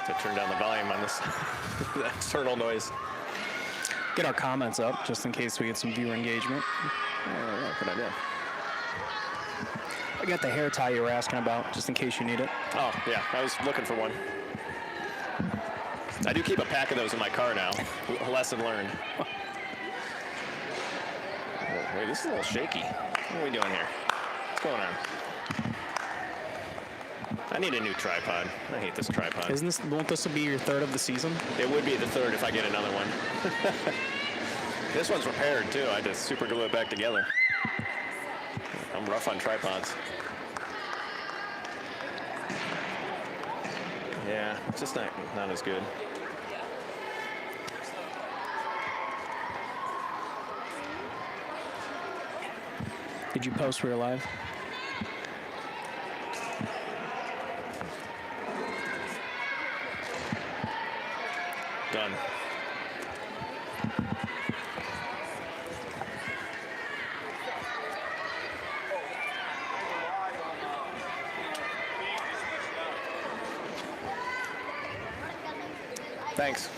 to turn down the volume on this the external noise. Get our comments up just in case we get some viewer engagement. Yeah, good idea. I got the hair tie you were asking about, just in case you need it. Oh, yeah, I was looking for one. I do keep a pack of those in my car now. Lesson learned. Oh, wait, this is a little shaky. What are we doing here? What's going on? I need a new tripod. I hate this tripod. Won't this be your third of the season? It would be the third if I get another one. This one's repaired too. I just super glue it back together. I'm rough on tripods. Yeah, it's just not as good. Did you post we were live? Done. Thanks.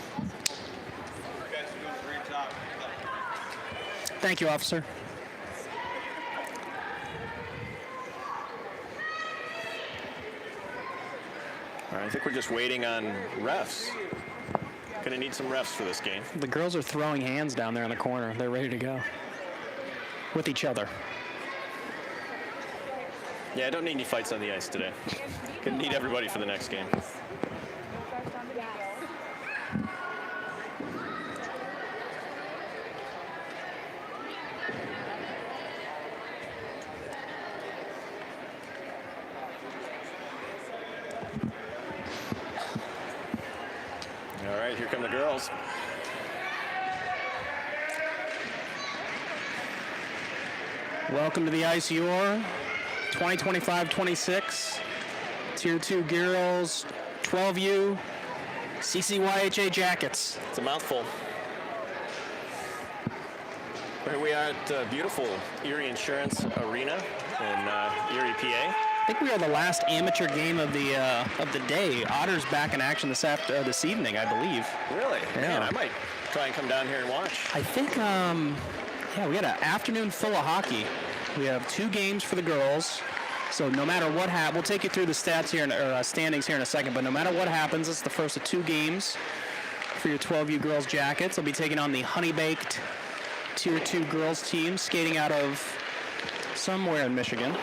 Thank you, officer. All right, I think we're just waiting on refs. Gonna need some refs for this game. The girls are throwing hands down there in the corner. They're ready to go. With each other. Yeah, I don't need any fights on the ice today. Gonna need everybody for the next game. All right, here come the girls. Welcome to the Ice Your 2025-26 Tier 2 Girls 12U CCYHA Jackets. It's a mouthful. Here we are at beautiful Erie Insurance Arena in Erie, PA. I think we are the last amateur game of the day. Otters back in action this evening, I believe. Really? Yeah. Man, I might try and come down here and watch. I think, yeah, we had an afternoon full of hockey. We have 2 games for the girls. So no matter what happens, we'll take you through the stats here, or standings here in a second, but no matter what happens, it's the first of 2 games for your 12U girls Jackets. They'll be taking on the Honeybaked Tier 2 girls team, skating out of somewhere in Michigan.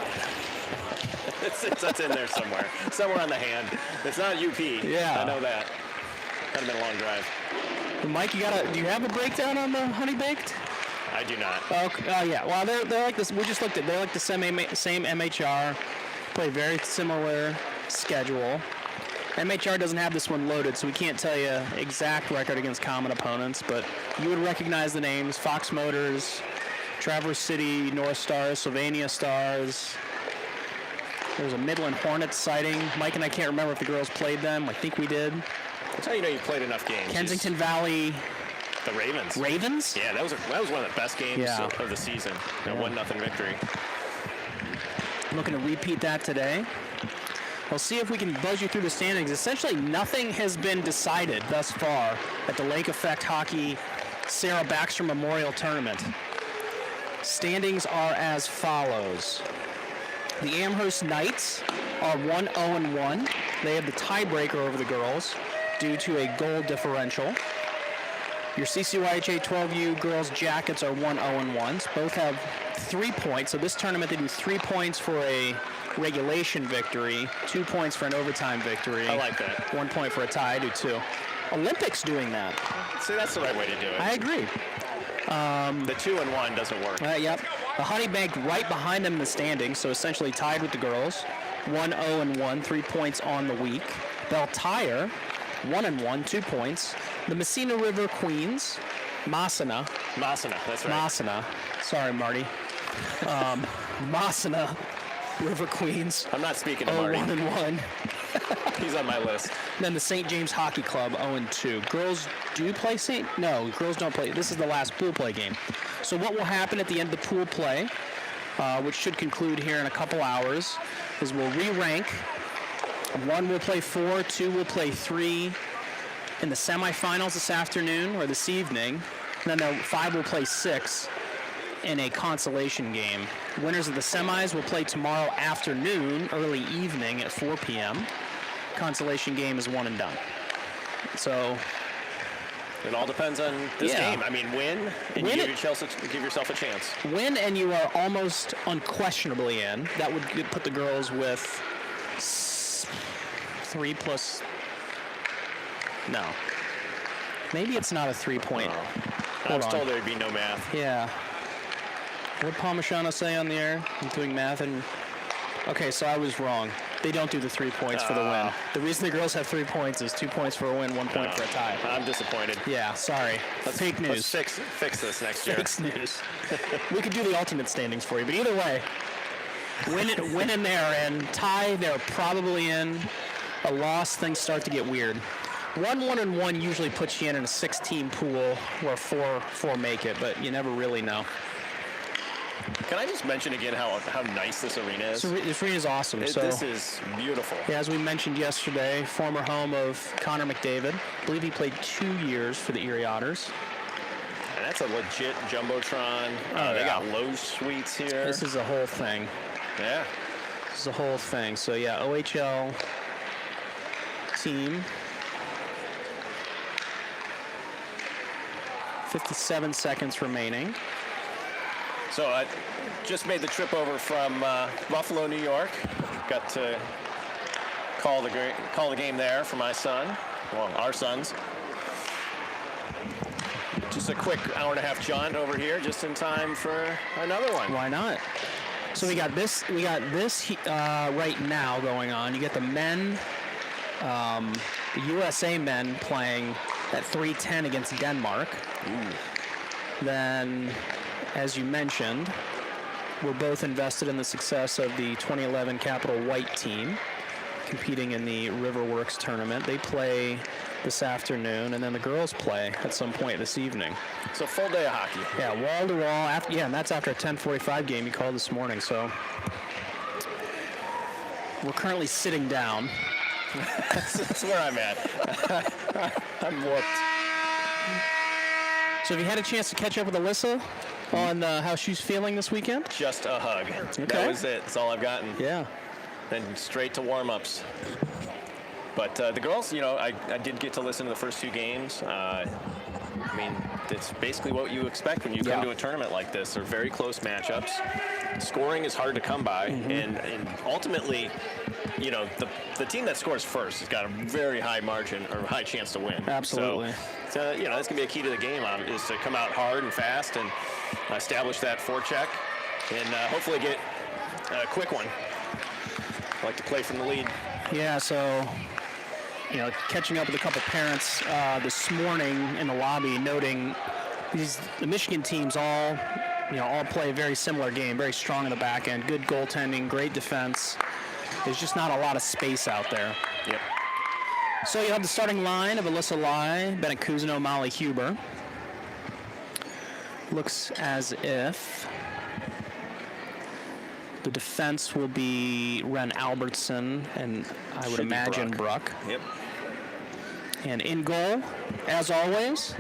That's in there somewhere. Somewhere on the hand. It's not UP. Yeah. I know that. Kind of been a long drive. Mike, do you have a breakdown on the Honeybaked? I do not. Yeah. Well, they're like this. We just looked at. They're like the same MHR. Play very similar schedule. MHR doesn't have this one loaded, so we can't tell you exact record against common opponents, but you would recognize the names: Fox Motors, Traverse City, North Stars, Sylvania Stars. There's a Midland Hornets sighting. Mike and I can't remember if the girls played them. I think we did. That's how you know you played enough games. Kensington Valley. The Ravens. Ravens? Yeah, that was one of the best games of the season. A 1-0 victory. Looking to repeat that today. We'll see if we can buzz you through the standings. Essentially, nothing has been decided thus far at the Lake Effect Hockey Sarah Baxter Memorial Tournament. Standings are as follows. The Amherst Knights are 1-0-1. They have the tiebreaker over the girls due to a goal differential. Your CCYHA 12U girls Jackets are 1-0-1. Both have 3 points. So this tournament they do 3 points for a regulation victory, 2 points for an overtime victory. I like that. 1 point for a tie. I do too. Olympics doing that. See, that's the right way to do it. I agree. The 2-1 doesn't work. Yep. The Honeybaked right behind them in the standings, so essentially tied with the girls. 1-0-1, 3 points on the week. Beltire, 1-1, 2 points. The Messina River Queens, Massena, that's right. Massena. Sorry, Marty. Massena River Queens. I'm not speaking to Marty. 1-1. He's on my list. Then the St. James Hockey Club, 0-2. Girls do play No, girls don't play. This is the last pool play game. So what will happen at the end of the pool play, which should conclude here in a couple hours, is we'll re-rank One will play 4, 2 will play 3 in the semifinals this afternoon or this evening. And then 5 will play 6 in a consolation game. Winners of the semis will play tomorrow afternoon, early evening at 4 p.m. Consolation game is one and done. So it all depends on this game. I mean, win and Win you it. give yourself a chance. win and you are almost unquestionably in. That would put the girls with 3 plus. No. Maybe it's not a 3-point. I was told there'd be no math. Yeah. What did Parmigiano say on the air? I'm doing math and. Okay, so I was wrong. They don't do the 3 points for the win. The reason the girls have 3 points is 2 points for a win, 1 point for a tie. I'm disappointed. Yeah, sorry. Fake news. Let's fix this next year. Fake news. We could do the alternate standings for you, but either way, win in there and tie, they're probably in. A loss, things start to get weird. 1-1-1 usually puts you in a 6-team pool where four make it, but you never really know. Can I just mention again how nice this arena is? This arena is awesome. This is beautiful. Yeah, as we mentioned yesterday, former home of Connor McDavid. I believe he played 2 years for the Erie Otters. And that's a legit Jumbotron. They got Lowe's suites here. This is a whole thing. Yeah. This is a whole thing. So, yeah, OHL team. 57 seconds remaining. So I just made the trip over from Buffalo, New York. Got to call the game there for my son. Well, our sons. Just a quick hour-and-a-half jaunt over here, just in time for another one. Why not? So we got this right now going on. You get the men, the USA men playing at 3:10 against Denmark. Ooh. Then, as you mentioned, we're both invested in the success of the 2011 Capital White team competing in the Riverworks tournament. They play this afternoon, and then the girls play at some point this evening. So full day of hockey. Yeah, wall to wall. And that's after a 10:45 game you called this morning. So we're currently sitting down. That's where I'm at. I'm whooped. So have you had a chance to catch up with Alyssa on how she's feeling this weekend? Just a hug. Okay. That was it. That's all I've gotten. Yeah. Then straight to warm-ups. But the girls, I did get to listen to the first 2 games. I mean, it's basically what you expect when you come to a tournament like this. They're very close matchups. Scoring is hard to come by, and ultimately, the team that scores first has got a very high margin or high chance to win. Absolutely. So that's going to be a key to the game is to come out hard and fast and establish that forecheck and hopefully get a quick one. I like to play from the lead. Yeah, so, catching up with a couple parents this morning in the lobby, noting the Michigan teams all play a very similar game, very strong in the back end, good goaltending, great defense. There's just not a lot of space out there. Yep. So you have the starting line of Alyssa Lai, Bennett Cousineau, Molly Huber. Looks as if the defense will be Ren Albertson and I would imagine Bruck. Yep. And in goal, as always,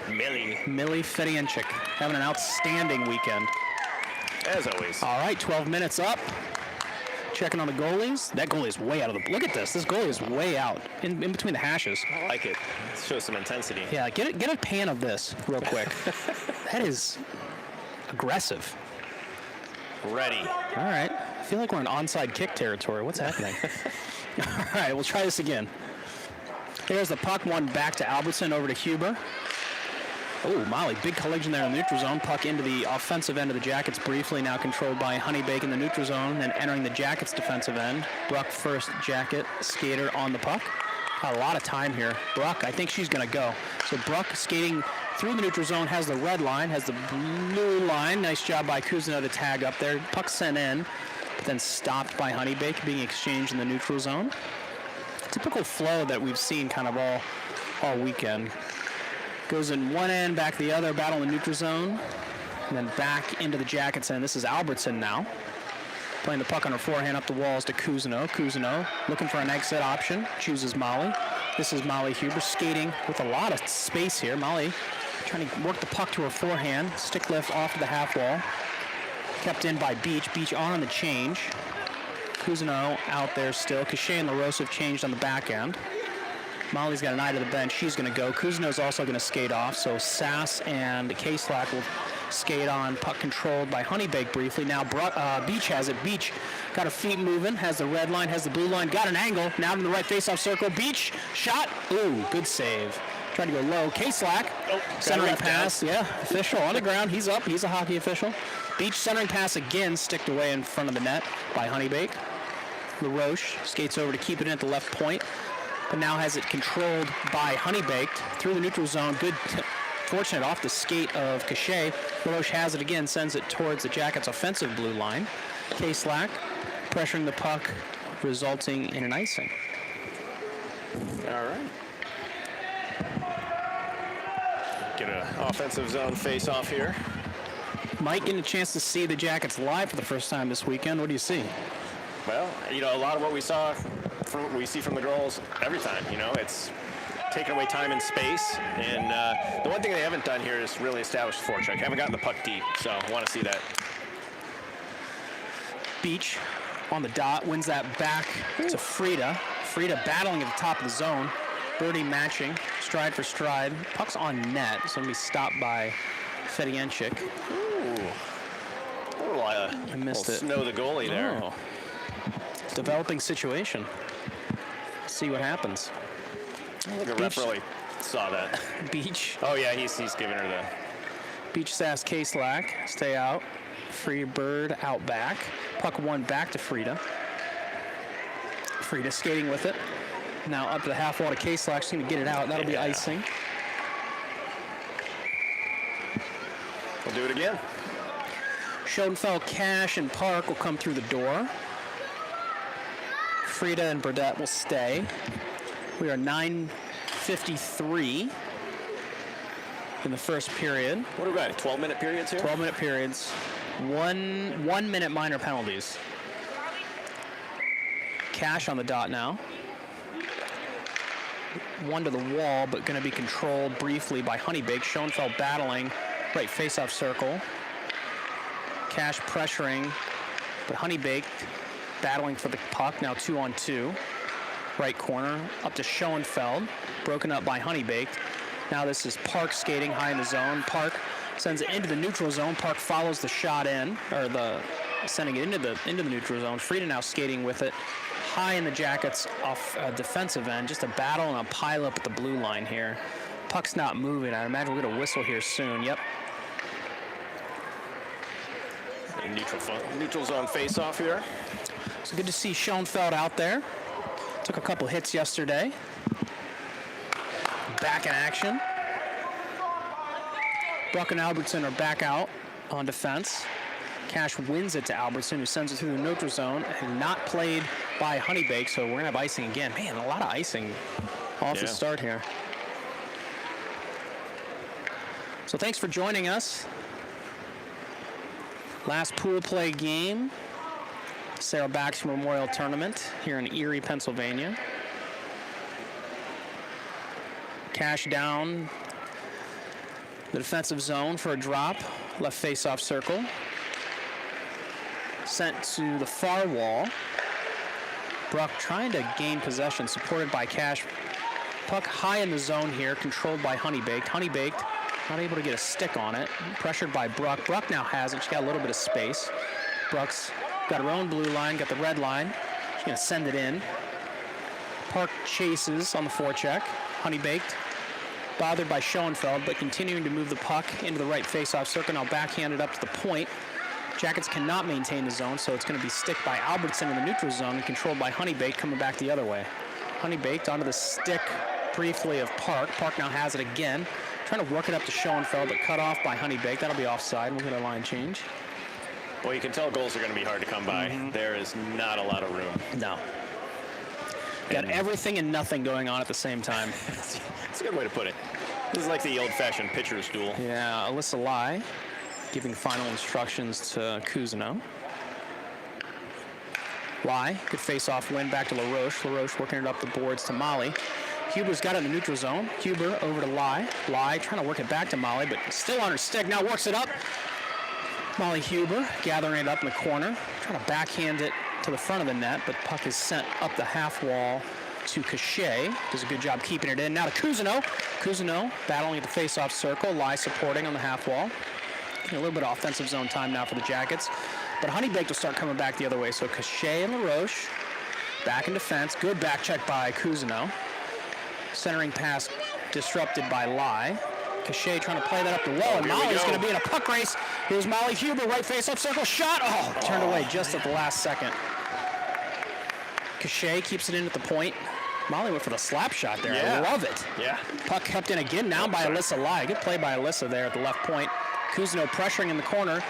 Millie Fedianchik, having an outstanding weekend. As always. All right, 12 minutes up. Checking on the goalies. That goalie is way out of the... Look at this. This goalie is way out, in between the hashes. I like it. It shows some intensity. Yeah, get a pan of this real quick. That is aggressive. Ready. All right. I feel like we're in onside kick territory. What's happening? All right, we'll try this again. There's the puck, one back to Albertson, over to Huber. Oh, Molly, big collision there in the neutral zone. Puck into the offensive end of the Jackets briefly, now controlled by Honeybaked in the neutral zone, then entering the Jackets defensive end. Bruck first Jacket skater on the puck. Got a lot of time here. Bruck, I think she's going to go. So Bruck skating through the neutral zone, has the red line, has the blue line. Nice job by Cousineau to tag up there. Puck sent in, but then stopped by Honeybaked, being exchanged in the neutral zone. Typical flow that we've seen kind of all weekend. Goes in one end, back the other, battle in the neutral zone, and then back into the Jackets end. This is Albertson now. Playing the puck on her forehand up the walls to Cousineau. Cousineau looking for an exit option. Chooses Molly. This is Molly Huber skating with a lot of space here. Molly trying to work the puck to her forehand. Stick lift off to the half wall. Kept in by Beach. Beach on the change. Cousineau out there still. Cachet and LaRosa have changed on the back end. Molly's got an eye to the bench. She's going to go. Cousineau's also going to skate off. So Sass and K-Slack will skate on. Puck controlled by Honeybaked briefly. Now Beach has it. Beach got her feet moving. Has the red line. Has the blue line. Got an angle. Now in the right face-off circle. Beach shot. Ooh, good save. Trying to go low. K-Slack. Centering pass. Down. Yeah, official on the ground. He's up. He's a hockey official. Beach centering pass again. Sticked away in front of the net by Honeybaked. LaRoche skates over to keep it in at the left point. But now has it controlled by Honeybaked through the neutral zone. Good, fortunate off the skate of Cachet. LaRoche has it again, sends it towards the Jackets' offensive blue line. K-Slack pressuring the puck, resulting in an icing. All right. Get an offensive zone face-off here. Mike, getting a chance to see the Jackets live for the first time this weekend. What do you see? Well, you know, a lot of what we see from the girls every time. You know, it's taking away time and space. And the one thing they haven't done here is really establish the forecheck. Haven't gotten the puck deep, so I want to see that. Beach on the dot, wins that back to Frida. Frida battling at the top of the zone. Birdie matching, stride for stride. Puck's on net, so going to be stopped by Fedienchik. Ooh. I missed it. Snow the goalie there. Oh. Developing situation. See what happens. I think the ref really saw that. Beach. Oh, yeah, he's giving her the... Beach Sass K-Slack. Stay out. Free Bird out back. Puck won back to Frida. Frida skating with it. Now up to the half wall to K-Slack. She's going to get it out. That'll be icing. We'll do it again. Schoenfeld, Cash, and Park will come through the door. Frida and Burdette will stay. We are 9:53 in the first period. What do we got? 12-minute periods here? 12-minute periods. One minute minor penalties. Cash on the dot now. One to the wall, but going to be controlled briefly by Honeybaked. Schoenfeld battling right face-off circle. Cash pressuring, but Honeybaked battling for the puck. Now 2-on-2. Right corner up to Schoenfeld. Broken up by Honeybaked. Now this is Park skating high in the zone. Park sends it into the neutral zone. Park follows the shot in, or sending it into the neutral zone. Frida now skating with it high in the Jackets off defensive end. Just a battle and a pile up at the blue line here. Puck's not moving. I imagine we're going to whistle here soon. Yep. Neutral zone face-off here. So good to see Schoenfeld out there. Took a couple hits yesterday. Back in action. Bruck and Albertson are back out on defense. Cash wins it to Albertson, who sends it through the neutral zone, and not played by Honeybaked, so we're going to have icing again. Man, a lot of icing off the start here. So thanks for joining us. Last pool play game, Sarah Baxter Memorial Tournament here in Erie, Pennsylvania. Cash down the defensive zone for a drop, left face-off circle. Sent to the far wall. Bruck trying to gain possession, supported by Cash. Puck high in the zone here, controlled by Honeybaked. Honeybaked not able to get a stick on it. Pressured by Bruck. Bruck now has it. She's got a little bit of space. Bruck's got her own blue line, got the red line. She's going to send it in. Park chases on the forecheck. Honeybaked bothered by Schoenfeld, but continuing to move the puck into the right face-off circle. Now backhanded up to the point. Jackets cannot maintain the zone, so it's going to be stick by Albertson in the neutral zone, controlled by Honeybaked coming back the other way. Honeybaked onto the stick briefly of Park. Park now has it again. Trying to work it up to Schoenfeld, but cut off by Honeybaked. That'll be offside. We'll get a line change. Well, you can tell goals are going to be hard to come by. Mm-hmm. There is not a lot of room. No. Got everything and nothing going on at the same time. That's a good way to put it. This is like the old-fashioned pitcher's duel. Yeah, Alyssa Lai giving final instructions to Cousineau. Lai, good face-off win back to LaRoche. LaRoche working it up the boards to Molly. Huber's got it in the neutral zone. Huber over to Lai. Lai trying to work it back to Molly, but still on her stick. Now works it up. Molly Huber gathering it up in the corner. Trying to backhand it to the front of the net, but puck is sent up the half wall to Cachet. Does a good job keeping it in. Now to Cousineau. Cousineau battling at the face-off circle. Lai supporting on the half wall. A little bit of offensive zone time now for the Jackets. But Honeybaked will start coming back the other way. So Cachet and LaRoche back in defense. Good back check by Cousineau. Centering pass disrupted by Lai. Cachet trying to play that up the wall, and Molly's going to be in a puck race. Here's Molly Huber, right face-up circle, shot! Oh, turned away just at the last second. Cachet keeps it in at the point. Molly went for the slap shot there. Yeah. I love it. Yeah. Puck kept in again now by Alyssa Lai. Good play by Alyssa there at the left point. Cousineau pressuring in the corner.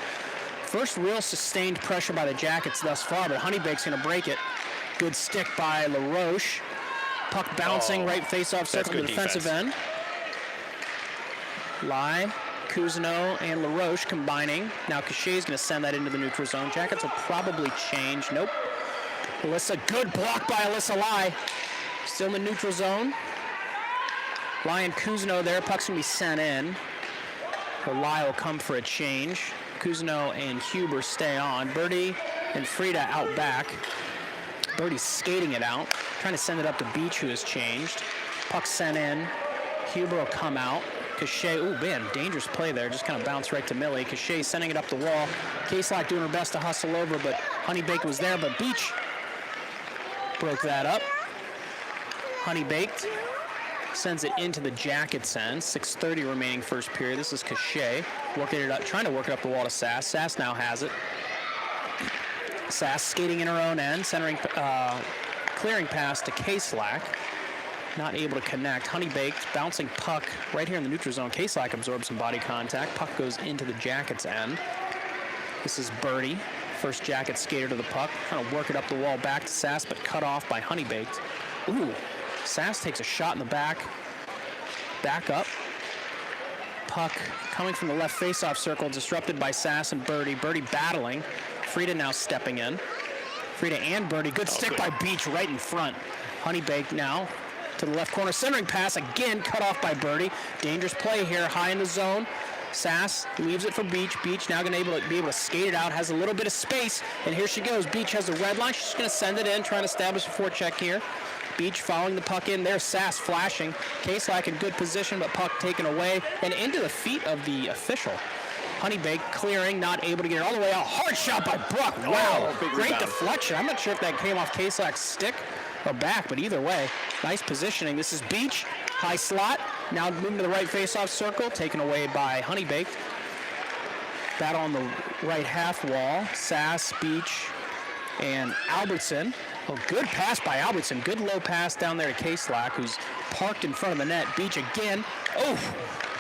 First real sustained pressure by the Jackets thus far, but Honeybaked's going to break it. Good stick by LaRoche. Puck bouncing right face-off circle to the defensive end. Lai, Cousineau, and LaRoche combining. Now Cachet's going to send that into the neutral zone. Jackets will probably change. Nope. Alyssa, good block by Alyssa Lai. Still in the neutral zone. Lai and Cousineau there. Puck's going to be sent in. Lai will come for a change. Cousineau and Huber stay on. Birdie and Frida out back. Birdie's skating it out. Trying to send it up to Beach, who has changed. Puck sent in. Huber will come out. Cachet, ooh, man, dangerous play there. Just kind of bounced right to Millie. Cachet sending it up the wall. Case-Lock doing her best to hustle over, but Honeybaked was there, but Beach broke that up. Honeybaked sends it into the Jackets' end. 6:30 remaining first period. This is Cachet working it up, trying to work it up the wall to Sass. Sass now has it. Sass skating in her own end, centering, clearing pass to Case-Lock. Not able to connect. Honeybaked bouncing puck right here in the neutral zone. Case-Lock absorbs some body contact. Puck goes into the Jackets' end. This is Birdie, first Jacket skater to the puck. Trying to work it up the wall back to Sass, but cut off by Honeybaked. Ooh, Sass takes a shot in the back. Back up. Puck coming from the left face-off circle, disrupted by Sass and Birdie. Birdie battling. Frida now stepping in. Frida and Birdie. Good stick by Beach right in front. Honeybaked now to the left corner. Centering pass again, cut off by Birdie. Dangerous play here, high in the zone. Sass leaves it for Beach. Beach now going to be able to skate it out. Has a little bit of space, and here she goes. Beach has the red line. She's going to send it in, trying to establish a forecheck here. Beach following the puck in. There's Sass flashing. Case-Lock in good position, but puck taken away and into the feet of the official. Honeybaked clearing, not able to get it all the way out. Hard shot by Bruck. Wow, great deflection. I'm not sure if that came off Case-Lock's stick or back, but either way, nice positioning. This is Beach, high slot. Now moving to the right face-off circle, taken away by Honeybaked. Battle on the right half wall. Sass, Beach, and Albertson. Oh, good pass by Albertson. Good low pass down there to Case-Lock, who's parked in front of the net. Beach again. Oh,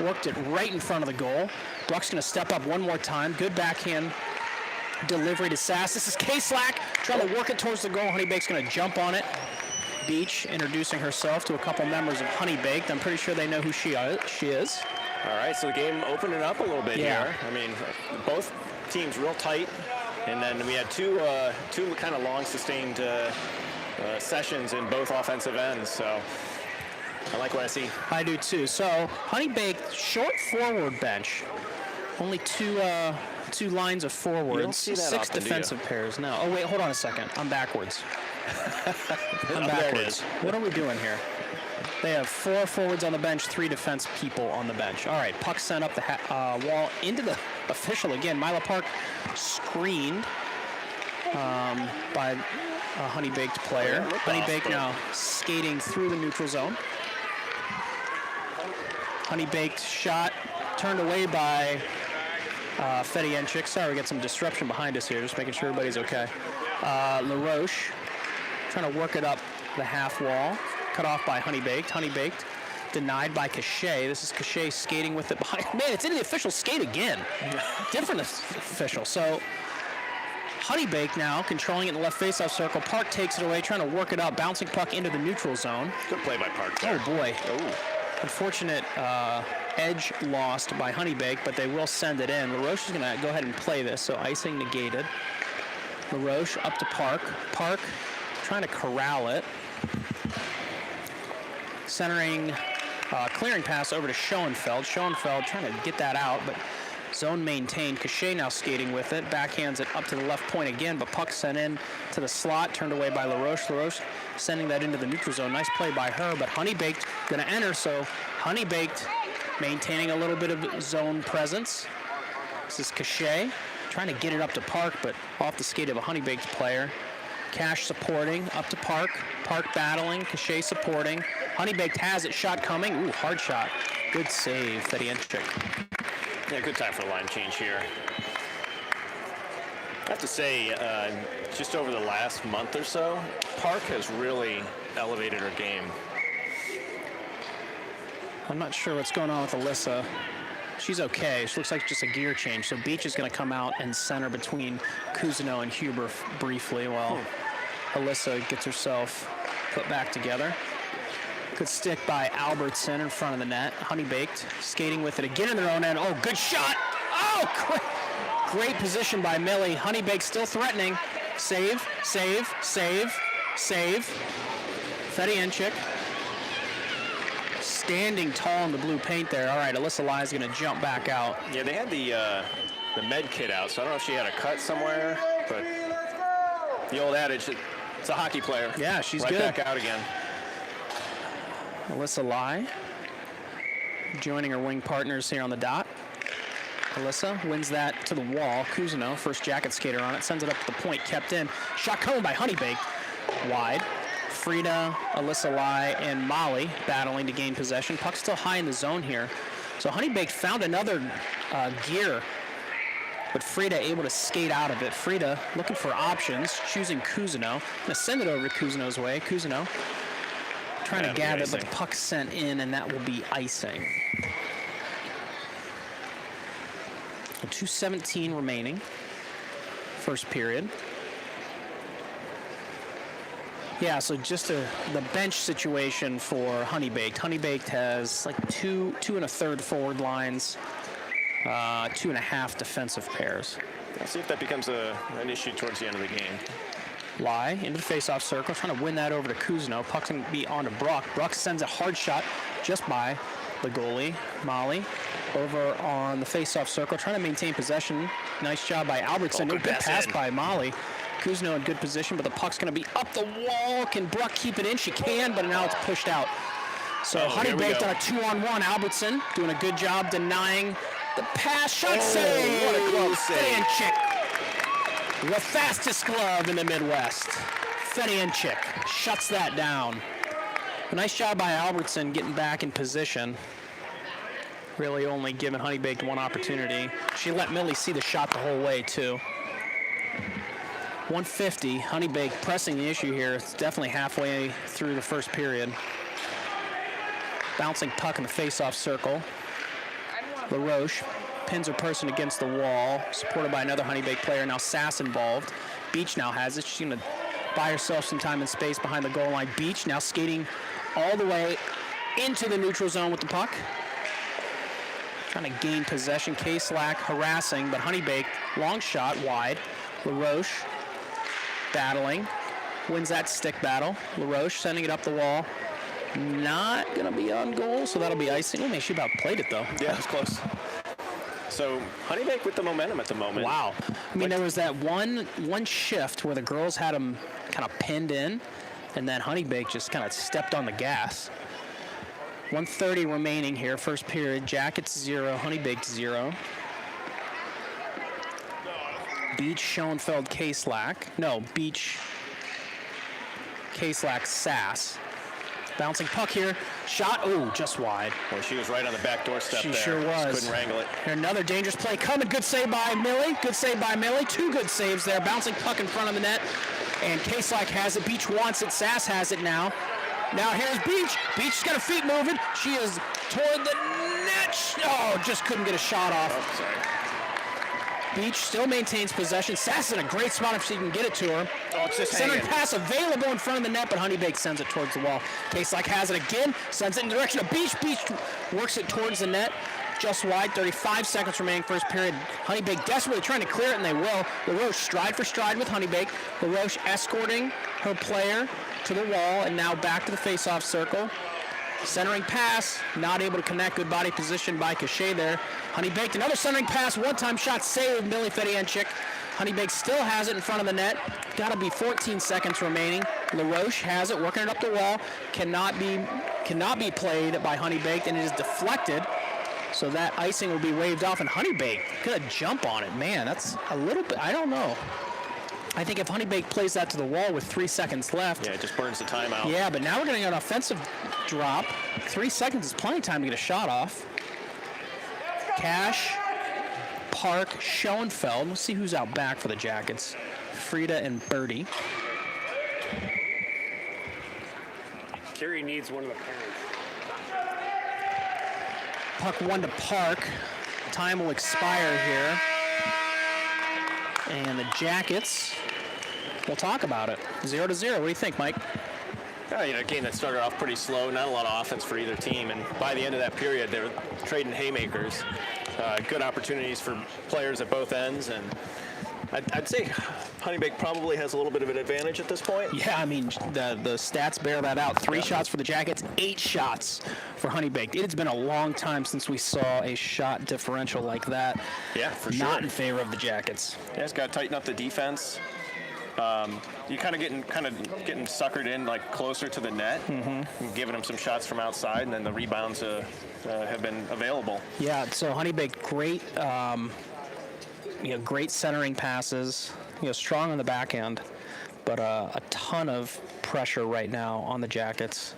worked it right in front of the goal. Bruck's going to step up one more time. Good backhand delivery to Sass. This is Case-Lock trying to work it towards the goal. Honeybaked's going to jump on it. Beach introducing herself to a couple members of Honeybaked. I'm pretty sure they know who she is. All right, so the game opening up a little bit here. I mean, both teams real tight. And then we had two kind of long sustained sessions in both offensive ends. So I like what I see. I do too. So Honeybaked short forward bench. Only two lines of forwards. You don't see that 6 often, defensive pairs. No. Oh wait, hold on a second. I'm backwards. I'm backwards. There it is. What are we doing here? They have 4 forwards on the bench, 3 defense people on the bench. All right, puck sent up the wall into the official again. Mila Park screened by a Honeybaked player. Honeybaked now skating through the neutral zone. Honeybaked shot turned away by Fedienchik. Sorry, we got some disruption behind us here. Just making sure everybody's okay. LaRoche trying to work it up the half wall. Cut off by Honeybaked. Honeybaked denied by Cachet. This is Cachet skating with it behind. Man, it's into the official skate again. Different official. So Honeybaked now controlling it in the left faceoff circle. Park takes it away, trying to work it up. Bouncing puck into the neutral zone. Good play by Park there. Oh, boy. Oh. Unfortunate edge lost by Honeybaked, but they will send it in. LaRoche is going to go ahead and play this, so icing negated. LaRoche up to Park. Park trying to corral it. Centering, clearing pass over to Schoenfeld. Schoenfeld trying to get that out, but zone maintained. Cachet now skating with it. Backhands it up to the left point again, but puck sent in to the slot, turned away by LaRoche. LaRoche sending that into the neutral zone. Nice play by her, but Honeybaked going to enter, so Honeybaked maintaining a little bit of zone presence. This is Cachet trying to get it up to Park, but off the skate of a Honeybaked player. Cash supporting, up to Park. Park battling, Cachet supporting. Honeybaked has it, shot coming. Ooh, hard shot. Good save, Fedienchik. Yeah, good time for a line change here. I have to say, just over the last month or so, Park has really elevated her game. I'm not sure what's going on with Alyssa. She's okay. She looks like just a gear change. So Beach is going to come out and center between Cousineau and Huber briefly while Alyssa gets herself put back together. Good stick by Albertson in front of the net. Honeybaked skating with it again in their own end. Oh, good shot. Oh, great position by Millie. Honeybaked still threatening. Save, save, save, save. Fedienchik standing tall in the blue paint there. All right, Alyssa Lai is going to jump back out. Yeah, they had the med kit out, so I don't know if she had a cut somewhere, but the old adage, it's a hockey player. Yeah, she's right good. Back out again. Alyssa Lai joining her wing partners here on the dot. Alyssa wins that to the wall. Cousineau, first jacket skater on it, sends it up to the point, kept in. Shot coming by Honeybaked, wide. Frida, Alyssa Lai, and Molly battling to gain possession. Puck still high in the zone here. So Honeybaked found another gear, but Frida able to skate out of it. Frida looking for options, choosing Cousineau. Gonna send it over to Cousineau's way. Cousineau trying to gather, but the puck sent in, and that will be icing. 2:17 remaining, first period. Yeah, so just the bench situation for Honeybaked. Honeybaked has like two and a third forward lines, 2.5 defensive pairs. Let's see if that becomes an issue towards the end of the game. Lai into the face-off circle, trying to win that over to Cousineau. Puck's going to be on to Bruck. Bruck sends a hard shot just by the goalie, Molly, over on the face-off circle, trying to maintain possession. Nice job by Albertson. Good pass by Molly. Cousineau in good position, but the puck's going to be up the wall. Can Bruck keep it in? She can, but now it's pushed out. So Honeybaked on a 2-on-1. Albertson doing a good job denying the pass. Shot save. What a glove save. Fedienchik, the fastest glove in the Midwest. Fedienchik shuts that down. A nice job by Albertson getting back in position. Really only giving Honeybaked one opportunity. She let Millie see the shot the whole way, too. 150, Honeybaked pressing the issue here. It's definitely halfway through the first period. Bouncing puck in the face-off circle. LaRoche pins her person against the wall, supported by another Honeybaked player. Now Sass involved. Beach now has it. She's going to buy herself some time and space behind the goal line. Beach now skating all the way into the neutral zone with the puck. Trying to gain possession. K-Slack harassing, but Honeybaked, long shot, wide. LaRoche battling, wins that stick battle. LaRoche sending it up the wall. Not going to be on goal, so that'll be icing. Oh, man, she about played it, though. Yeah, it was close. So Honeybaked with the momentum at the moment. Wow. I mean, there was that one shift where the girls had them kind of pinned in, and then Honeybaked just kind of stepped on the gas. 1:30 remaining here, first period. Jackets 0, Honeybaked 0. Beach, Schoenfeld, K-Slack. No, Beach, K-Slack, Sass. Bouncing puck here. Shot, oh, just wide. Well, she was right on the back doorstep there. She sure was. Just couldn't wrangle it. Here, another dangerous play coming. Good save by Millie. Good save by Millie. Two good saves there. Bouncing puck in front of the net. And K-Slack has it. Beach wants it. Sass has it now. Now here's Beach. Beach's got her feet moving. She is toward the net. Oh, just couldn't get a shot off. Oh, sorry. Beach still maintains possession. Sass in a great spot if she can get it to her. Oh, it's just centering hanging. pass available in front of the net, but Honeybaked sends it towards the wall. K-Slack has it again, sends it in the direction of Beach. Beach works it towards the net. just wide. 35 seconds remaining first period. Honeybaked desperately trying to clear it, and they will. LaRoche stride for stride with Honeybaked. LaRoche escorting her player to the wall, and now back to the face-off circle. Centering pass, not able to connect. Good body position by Cachet there. Honeybaked, another centering pass, one-time shot saved, Millie Fedienchik. Honeybaked still has it in front of the net. Got to be 14 seconds remaining. LaRoche has it, working it up the wall. Cannot be played by Honeybaked, and it is deflected. So that icing will be waved off, and Honeybaked gonna jump on it. Man, that's a little bit, I don't know. I think if Honeybaked plays that to the wall with 3 seconds left. Yeah, it just burns the timeout. Yeah, but now we're getting an offensive drop. 3 seconds is plenty of time to get a shot off. Cash, Park, Schoenfeld. We'll see who's out back for the Jackets. Frida and Birdie. Kerry needs one of the parents. Puck 1 to Park. Time will expire here. And the Jackets, we'll talk about it. 0-0. What do you think, Mike? A game that started off pretty slow, not a lot of offense for either team, and by the end of that period, they were trading haymakers. Good opportunities for players at both ends, and I'd say Honeybaked probably has a little bit of an advantage at this point. Yeah, I mean, the stats bear that out. 3 shots for the Jackets, 8 shots for Honeybaked. It's been a long time since we saw a shot differential like that. Yeah, for sure. Not in favor of the Jackets. Yeah, it's got to tighten up the defense. You kind of getting suckered in like closer to the net, and giving them some shots from outside, and then the rebounds have been available. Yeah, so Honeybaked, great centering passes, strong on the back end, but a ton of pressure right now on the Jackets.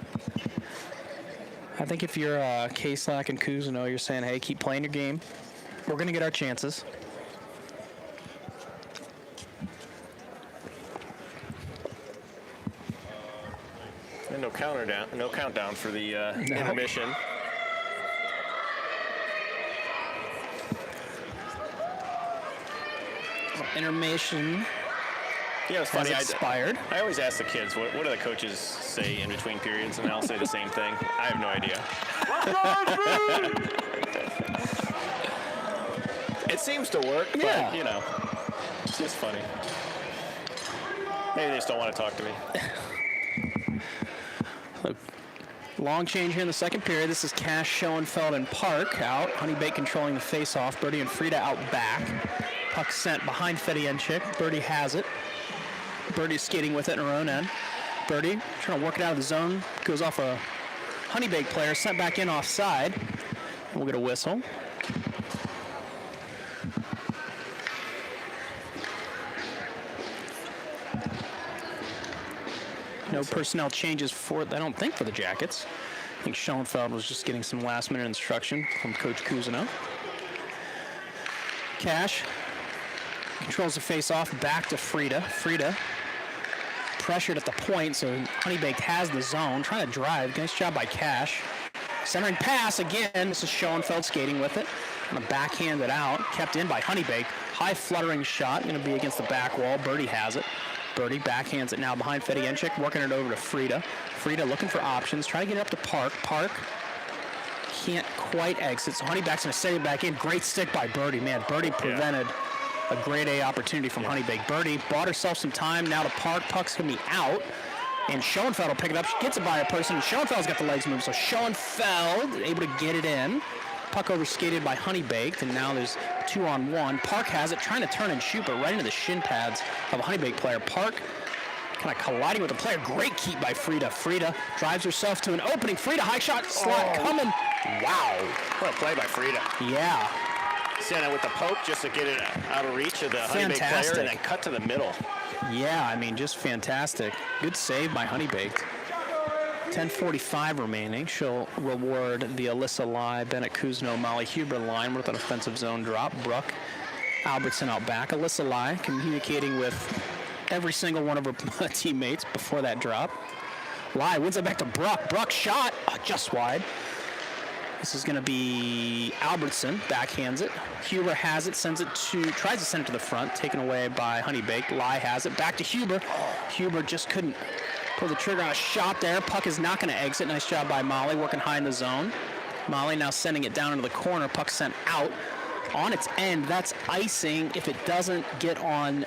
I think if you're K-Slack and Cousineau, you're saying, hey, keep playing your game. We're going to get our chances. And no countdown for the intermission. Intermission. Yeah, it's funny. Expired. I always ask the kids, what do the coaches say in between periods, and they'll say the same thing. I have no idea. It seems to work, but, it's just funny. Maybe they just don't want to talk to me. Long change here in the second period. This is Cash, Schoenfeld, and Park out. Honeybaked controlling the face-off. Birdie and Frida out back. Puck sent behind Fedienchik. Birdie has it. Birdie skating with it in her own end. Birdie trying to work it out of the zone. Goes off a Honeybaked player. Sent back in offside. We'll get a whistle. No personnel changes I don't think, for the Jackets. I think Schoenfeld was just getting some last-minute instruction from Coach Cousineau. Cash controls the face-off, back to Frida. Frida pressured at the point, so Honeybaked has the zone, trying to drive. Nice job by Cash. Centering pass again. This is Schoenfeld skating with it. And a backhanded out, kept in by Honeybaked. High fluttering shot, going to be against the back wall. Birdie has it. Birdie backhands it now behind Fedienchik, working it over to Frida. Frida looking for options, trying to get it up to Park. Park can't quite exit, so Honeybak's going to set it back in. Great stick by Birdie. Man, Birdie prevented a grade A opportunity from Honeybaked. Birdie bought herself some time. Now to Park. Puck's going to be out, and Schoenfeld will pick it up. She gets it by a person, and Schoenfeld's got the legs moved, so Schoenfeld able to get it in. Puck over skated by Honeybaked, and now there's 2-on-1. Park has it, trying to turn and shoot, but right into the shin pads of a Honeybaked player. Park kind of colliding with the player. Great keep by Frida. Frida drives herself to an opening. Frida, high shot, slot coming. Wow. What a play by Frida. Yeah. Sent it with the poke just to get it out of reach of the Honeybaked player, and then cut to the middle. Yeah, I mean, just fantastic. Good save by Honeybaked. 10:45 remaining. She'll reward the Alyssa Lai, Bennett Cousineau, Molly Huber line with an offensive zone drop. Bruck, Albertson out back. Alyssa Lai communicating with every single one of her teammates before that drop. Lai wins it back to Bruck. Bruck shot just wide. This is going to be Albertson. Backhands it. Huber has it, tries to send it to the front, taken away by Honeybaked. Lai has it. Back to Huber. Huber just couldn't pull the trigger on a shot there. Puck is not going to exit. Nice job by Molly, working high in the zone. Molly now sending it down into the corner. Puck sent out on its end. That's icing if it doesn't get on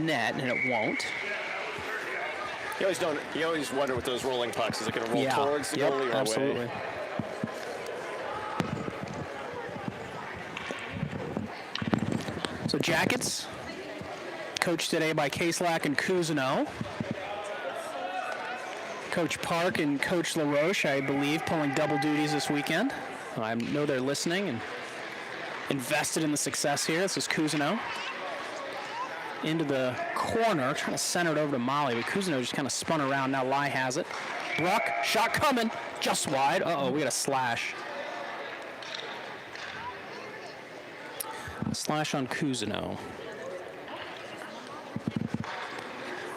net, and it won't. You always wonder with those rolling pucks, is it going to roll towards the goalie or absolutely. away? So Jackets, coached today by Kaslak and Cousineau. Coach Park and Coach LaRoche, I believe, pulling double duties this weekend. I know they're listening and invested in the success here. This is Cousineau. Into the corner, trying to center it over to Molly, but Cousineau just kind of spun around. Now Lai has it. Bruck, shot coming, just wide. Uh-oh, we got a slash. Slash on Cousineau.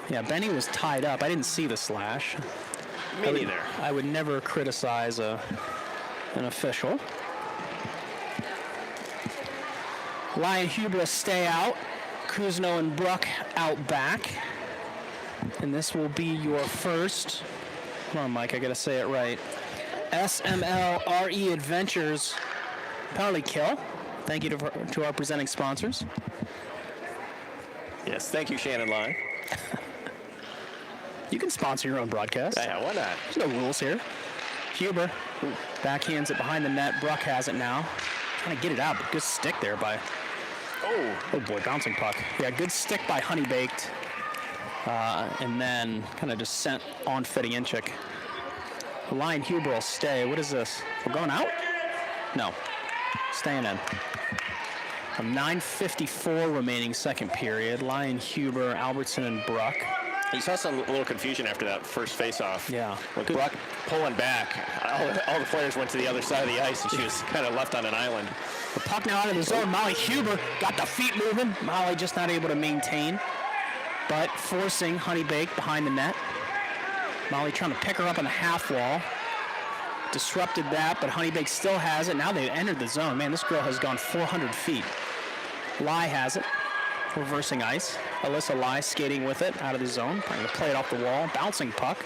Yeah, Benny was tied up. I didn't see the slash. Me neither. I would never criticize an official. Lai and Hubris stay out. Cousineau and Bruck out back. And this will be your first, come on Mike, I gotta say it right, SML RE Adventures penalty kill. Thank you to our presenting sponsors. Yes, thank you, Shannon Lai. You can sponsor your own broadcast. Yeah, why not? There's no rules here. Huber backhands it behind the net. Bruck has it now. Trying to get it out, but good stick there by... Oh boy, bouncing puck. Yeah, good stick by Honeybaked. And then kind of just sent on Fedianchik. Line Huber will stay. What is this? We're going out? No. Staying in. 9:54 remaining second period. Lyon Huber, Albertson, and Bruck. You saw a little confusion after that first face-off. Yeah. With Bruck pulling back, all the players went to the other side of the ice, and she was kind of left on an island. The puck now out of the zone. Molly Huber got the feet moving. Molly just not able to maintain, but forcing Honeybaked behind the net. Molly trying to pick her up on the half wall. Disrupted that, but Honeybaked still has it. Now they've entered the zone. Man, this girl has gone 400 feet. Lai has it. Reversing ice. Alyssa Lai skating with it out of the zone. Trying to play it off the wall. Bouncing puck.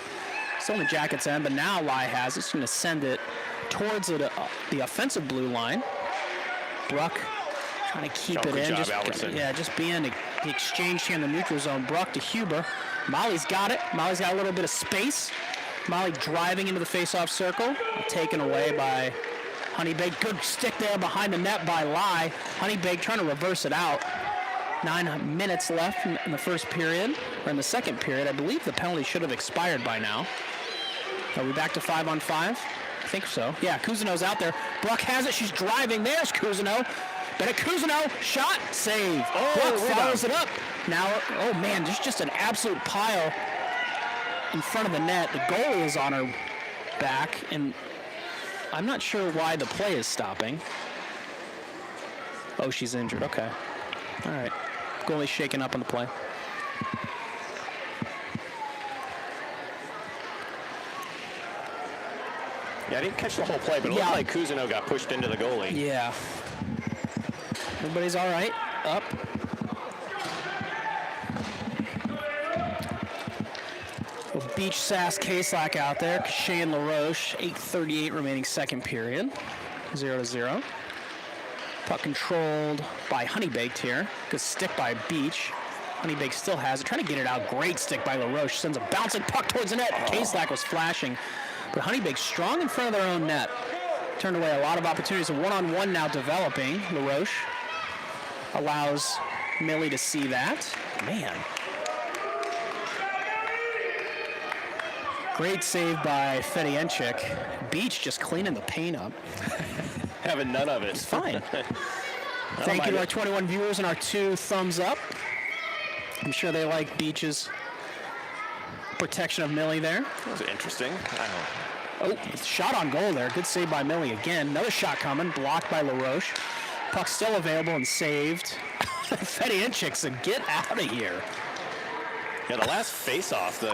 Still in the Jackets' end, but now Lai has it. She's going to send it towards the offensive blue line. Bruck trying to keep it in. Just being the exchange here in the neutral zone. Bruck to Huber. Molly's got it. Molly's got a little bit of space. Molly driving into the face-off circle. Taken away by Honeybaked. Good stick there behind the net by Lai. Honeybaked trying to reverse it out. 9 minutes left in the first period, or in the second period. I believe the penalty should have expired by now. Are we back to 5-on-5? I think so. Yeah, Cousineau's out there. Bruck has it. She's driving. There's Cousineau. Bennett Cousineau, shot, save. Bruck follows it up. Now, oh man, there's just an absolute pile in front of the net. The goalie is on her back, and I'm not sure why the play is stopping. Oh, she's injured. Okay. All right. Goalie's shaken up on the play. Yeah, I didn't catch the whole play, but it looked like Cousineau got pushed into the goalie. Yeah. Everybody's all right. Up. Beach Sass Kaslak out there. Shane LaRoche, 8:38 remaining second period. 0-0. Puck controlled by Honeybaked here. Good stick by Beach. Honeybaked still has it. Trying to get it out. Great stick by LaRoche. Sends a bouncing puck towards the net. Kaslak was flashing. But Honeybaked strong in front of their own net. Turned away a lot of opportunities. A one-on-one now developing. LaRoche allows Millie to see that. Man. Great save by Fedianchik. Beach just cleaning the paint up. Having none of it. It's fine. Thank you to our 21 viewers and our 2 thumbs up. I'm sure they like Beach's protection of Millie there. That was interesting. Oh, shot on goal there. Good save by Millie again. Another shot coming. Blocked by LaRoche. Puck still available and saved. Fedianchik said, get out of here. Yeah, the last face-off, the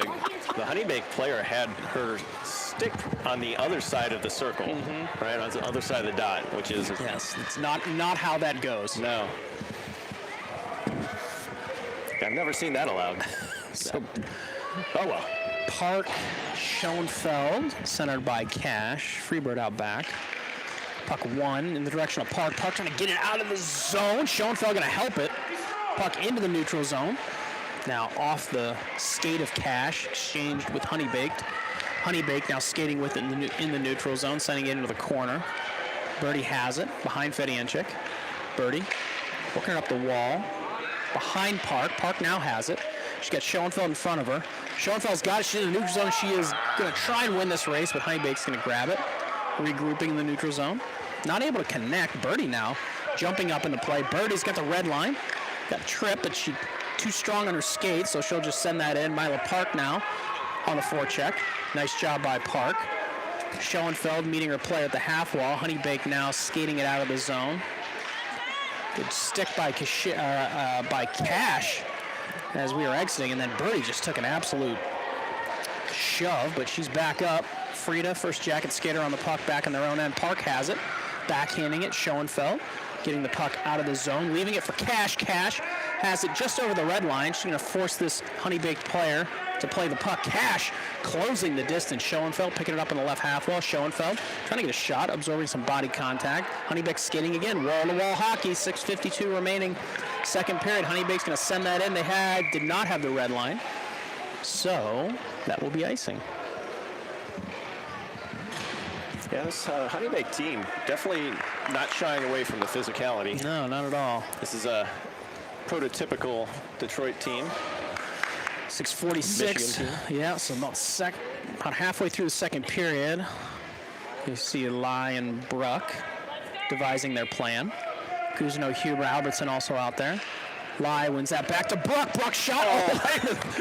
Honeybaked player had her stick on the other side of the circle, right, on the other side of the dot, which is... Yes, it's not how that goes. No. I've never seen that allowed. So, oh, well. Park, Schoenfeld, centered by Cash. Freebird out back. Puck one in the direction of Park. Park trying to get it out of the zone. Schoenfeld going to help it. Puck into the neutral zone. Now off the skate of Cash, exchanged with Honeybaked. Honeybaked now skating with it in the neutral zone, sending it into the corner. Birdie has it behind Fedianchik. Birdie working up the wall. Behind Park. Park now has it. She's got Schoenfeld in front of her. Schoenfeld's got it. She's in the neutral zone. She is going to try and win this race, but Honeybaked's going to grab it. Regrouping in the neutral zone. Not able to connect. Birdie now jumping up into play. Birdie's got the red line. Got a trip, but she's too strong on her skates, so she'll just send that in. Mila Park now on the forecheck. Nice job by Park. Schoenfeld meeting her play at the half wall. Honeybaked now skating it out of the zone. Good stick by Cash as we are exiting, and then Birdie just took an absolute shove, but she's back up. Frida, first jacket skater on the puck, back in their own end. Park has it, backhanding it. Schoenfeld getting the puck out of the zone, leaving it for Cash. Cash has it just over the red line. She's going to force this Honeybaked player to play the puck. Cash closing the distance. Schoenfeld picking it up in the left half wall. Schoenfeld trying to get a shot, absorbing some body contact. Honeybaked skating again. Wall-to-wall hockey. 6:52 remaining second period. Honeybaked's going to send that in. They did not have the red line, so that will be icing. Yeah, this Honeybaked team definitely not shying away from the physicality. No, not at all. This is a prototypical Detroit team. 6:46. Yeah, so about halfway through the second period. You see Lai and Bruck devising their plan. Cousineau, Huber, Albertson also out there. Lai wins that back to Bruck. Bruck shot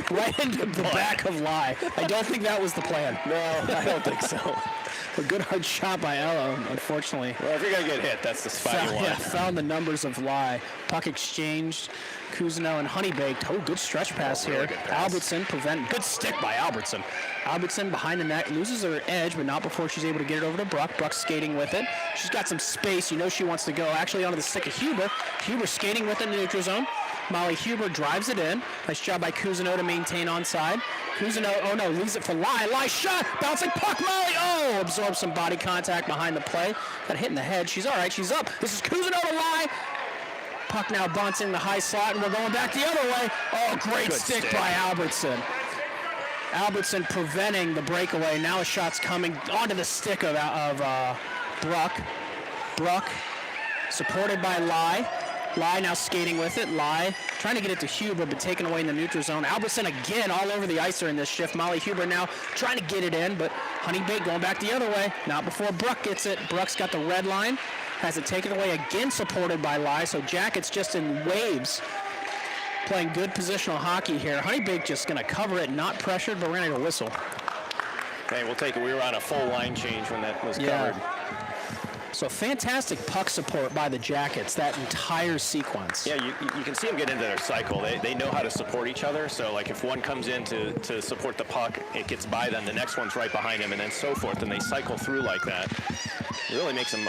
right into the back of Lai. I don't think that was the plan. No, I don't think so. A good hard shot by Ella, unfortunately. Well, if you're going to get hit, that's the spot you want. Yeah, found the numbers of Lai. Puck exchanged. Cousineau and Honeybaked. Oh, good stretch pass here. Good pass. Albertson good stick by Albertson. Albertson behind the net, loses her edge, but not before she's able to get it over to Bruck. Bruck skating with it. She's got some space. You know she wants to go actually onto the stick of Huber. Huber skating with it in the neutral zone. Molly Huber drives it in. Nice job by Cousineau to maintain onside. Cousineau, leaves it for Lai. Lai shot, bouncing puck, Molly, absorbs some body contact behind the play. Got hit in the head. She's all right, she's up. This is Cousineau to Lai. Puck now bouncing the high slot, and we're going back the other way. Oh, great stick by Albertson. Albertson preventing the breakaway. Now a shot's coming onto the stick of Bruck. Bruck supported by Lai. Lai now skating with it. Lai trying to get it to Huber, but taken away in the neutral zone. Albertson again all over the ice in this shift. Molly Huber now trying to get it in, but Honeybaked going back the other way. Not before Bruck gets it. Bruck's got the red line. Has it taken away again, supported by Lai. So Jackets just in waves. Playing good positional hockey here. Honeybaked just going to cover it, not pressured, but we're going to get a whistle. Okay, we'll take it. We were on a full line change when that was covered. So fantastic puck support by the Jackets, that entire sequence. Yeah, you can see them get into their cycle. They know how to support each other. So, like, if one comes in to support the puck, it gets by them. The next one's right behind him, and then so forth. And they cycle through like that. It really makes them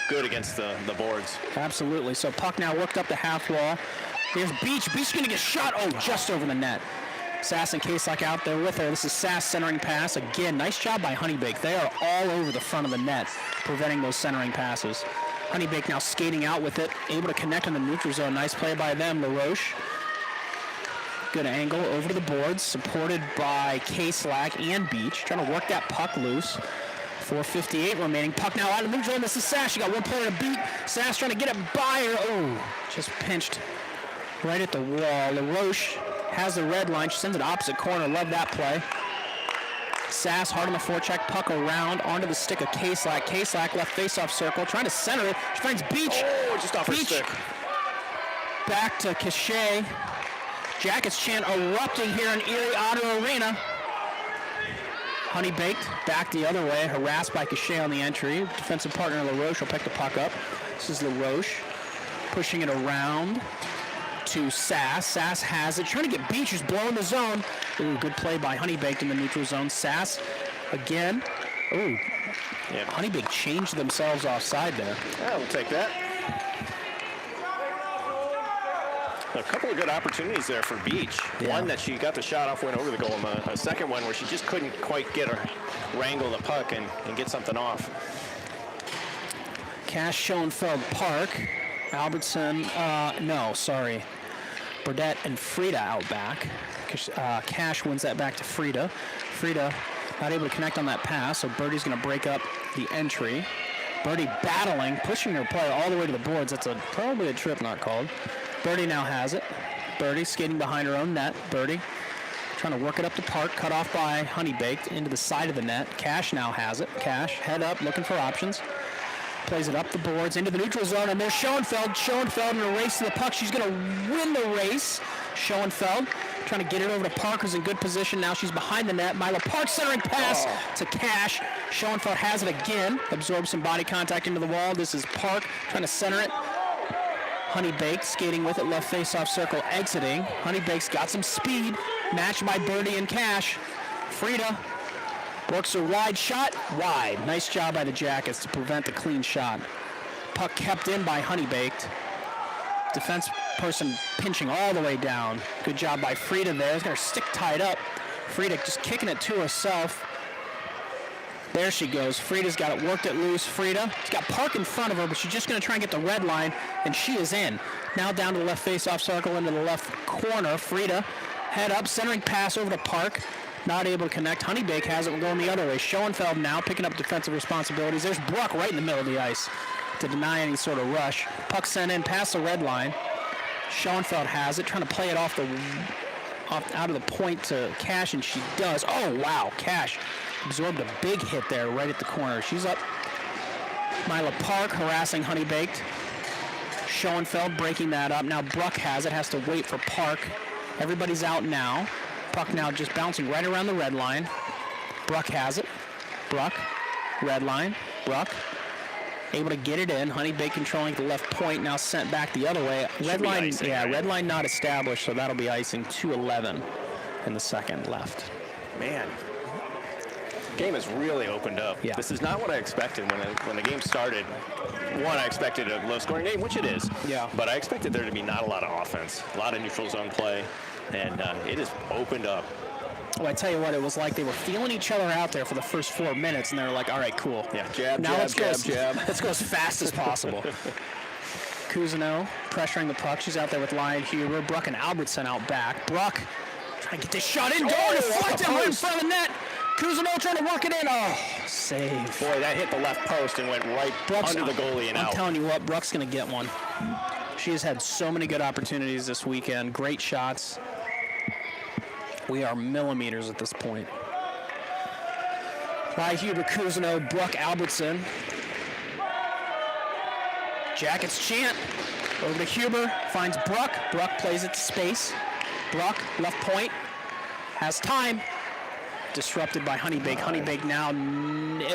good against the boards. Absolutely. So puck now worked up the half wall. Here's Beach. Beach going to get shot. Oh, just over the net. Sass and Kasak out there with her. This is Sass centering pass. Again, nice job by Honeybaked. They are all over the front of the net, preventing those centering passes. Honeybaked now skating out with it, able to connect in the neutral zone. Nice play by them. LaRoche. Good angle over to the boards, supported by Kasak and Beach. Trying to work that puck loose. 4:58 remaining. Puck now out of the neutral zone. This is Sass. She got one player to beat. Sass trying to get it by her. Oh, just pinched right at the wall. LaRoche has the red line. She sends it opposite corner. Love that play. Sass hard on the forecheck. Puck around onto the stick of Kasak. Kasak left faceoff circle. Trying to center it. She finds Beach. Oh, just off her stick. Back to Cachet. Jackets chant erupting here in Erie Auto Arena. Honeybaked back the other way. Harassed by Cachet on the entry. Defensive partner LaRoche will pick the puck up. This is LaRoche pushing it around to Sass. Sass has it. Trying to get Beach, who's blowing the zone. Ooh, good play by Honeybaked in the neutral zone. Sass again. Ooh. Yeah, Honeybaked changed themselves offside there. Yeah, we'll take that. A couple of good opportunities there for Beach. Yeah. One that she got the shot off, went over the goal. A second one where she just couldn't quite get her wrangle the puck and get something off. Cash, Schoenfeld, Park. Albertson, Burdett and Frida out back. Cash wins that back to Frida. Frida not able to connect on that pass, so Birdie's going to break up the entry. Birdie battling, pushing her player all the way to the boards. That's probably a trip not called. Birdie now has it. Birdie skating behind her own net. Birdie trying to work it up to Park, cut off by Honeybaked into the side of the net. Cash now has it. Cash, head up, looking for options. Plays it up the boards into the neutral zone, and there's Schoenfeld. Schoenfeld in a race to the puck. She's going to win the race. Schoenfeld trying to get it over to Park, who's in good position. Now she's behind the net. Mila Park centering pass to Cash. Schoenfeld has it again. Absorbs some body contact into the wall. This is Park trying to center it. Honeybaked skating with it, left face-off circle, exiting. Honeybaked's got some speed, matched by Birdie and Cash. Frida works a wide shot, wide. Nice job by the Jackets to prevent the clean shot. Puck kept in by Honeybaked. Defense person pinching all the way down. Good job by Frida there. He's got her stick tied up. Frida just kicking it to herself. There she goes. Frida's got it, worked it loose. Frida, she's got Park in front of her, but she's just going to try and get the red line, and she is in. Now down to the left face-off circle into the left corner. Frida, head up, centering pass over to Park. Not able to connect. Honeybaked has it. We're going the other way. Schoenfeld now picking up defensive responsibilities. There's Bruck right in the middle of the ice to deny any sort of rush. Puck sent in past the red line. Schoenfeld has it, trying to play it out of the point to Cash, and she does. Oh, wow. Cash absorbed a big hit there right at the corner. She's up. Mila Park harassing Honeybaked. Schoenfeld breaking that up. Now Bruck has it, has to wait for Park. Everybody's out now. Puck now just bouncing right around the red line. Bruck has it. Bruck, red line. Bruck able to get it in. Honeybaked controlling the left point, now sent back the other way. Red line, icing, right? Red line not established, so that'll be icing. 2:11 in the second left. Man, game has really opened up. Yeah. This is not what I expected when the game started. One, I expected a low-scoring game, which it is. Yeah. But I expected there to be not a lot of offense, a lot of neutral zone play, and it has opened up. Well, I tell you what, it was like they were feeling each other out there for the first 4 minutes, and they were like, all right, cool. Yeah, jab, now jab, jab. Let's go as fast as possible. Cousineau pressuring the puck. She's out there with Lyon Huber. Bruck and Albertson out back. Bruck trying to get this shot in. Deflected right in front of the net. Cousineau trying to work it in. Oh, save. Boy, that hit the left post and went right under the goalie and out. I'm telling you what, Bruck's going to get one. She has had so many good opportunities this weekend. Great shots. We are millimeters at this point. By Huber, Cousineau, Bruck, Albertson. Jackets chant. Over to Huber, finds Bruck. Bruck plays it to space. Bruck, left point, has time. Disrupted by Honeybaked. Honeybaked now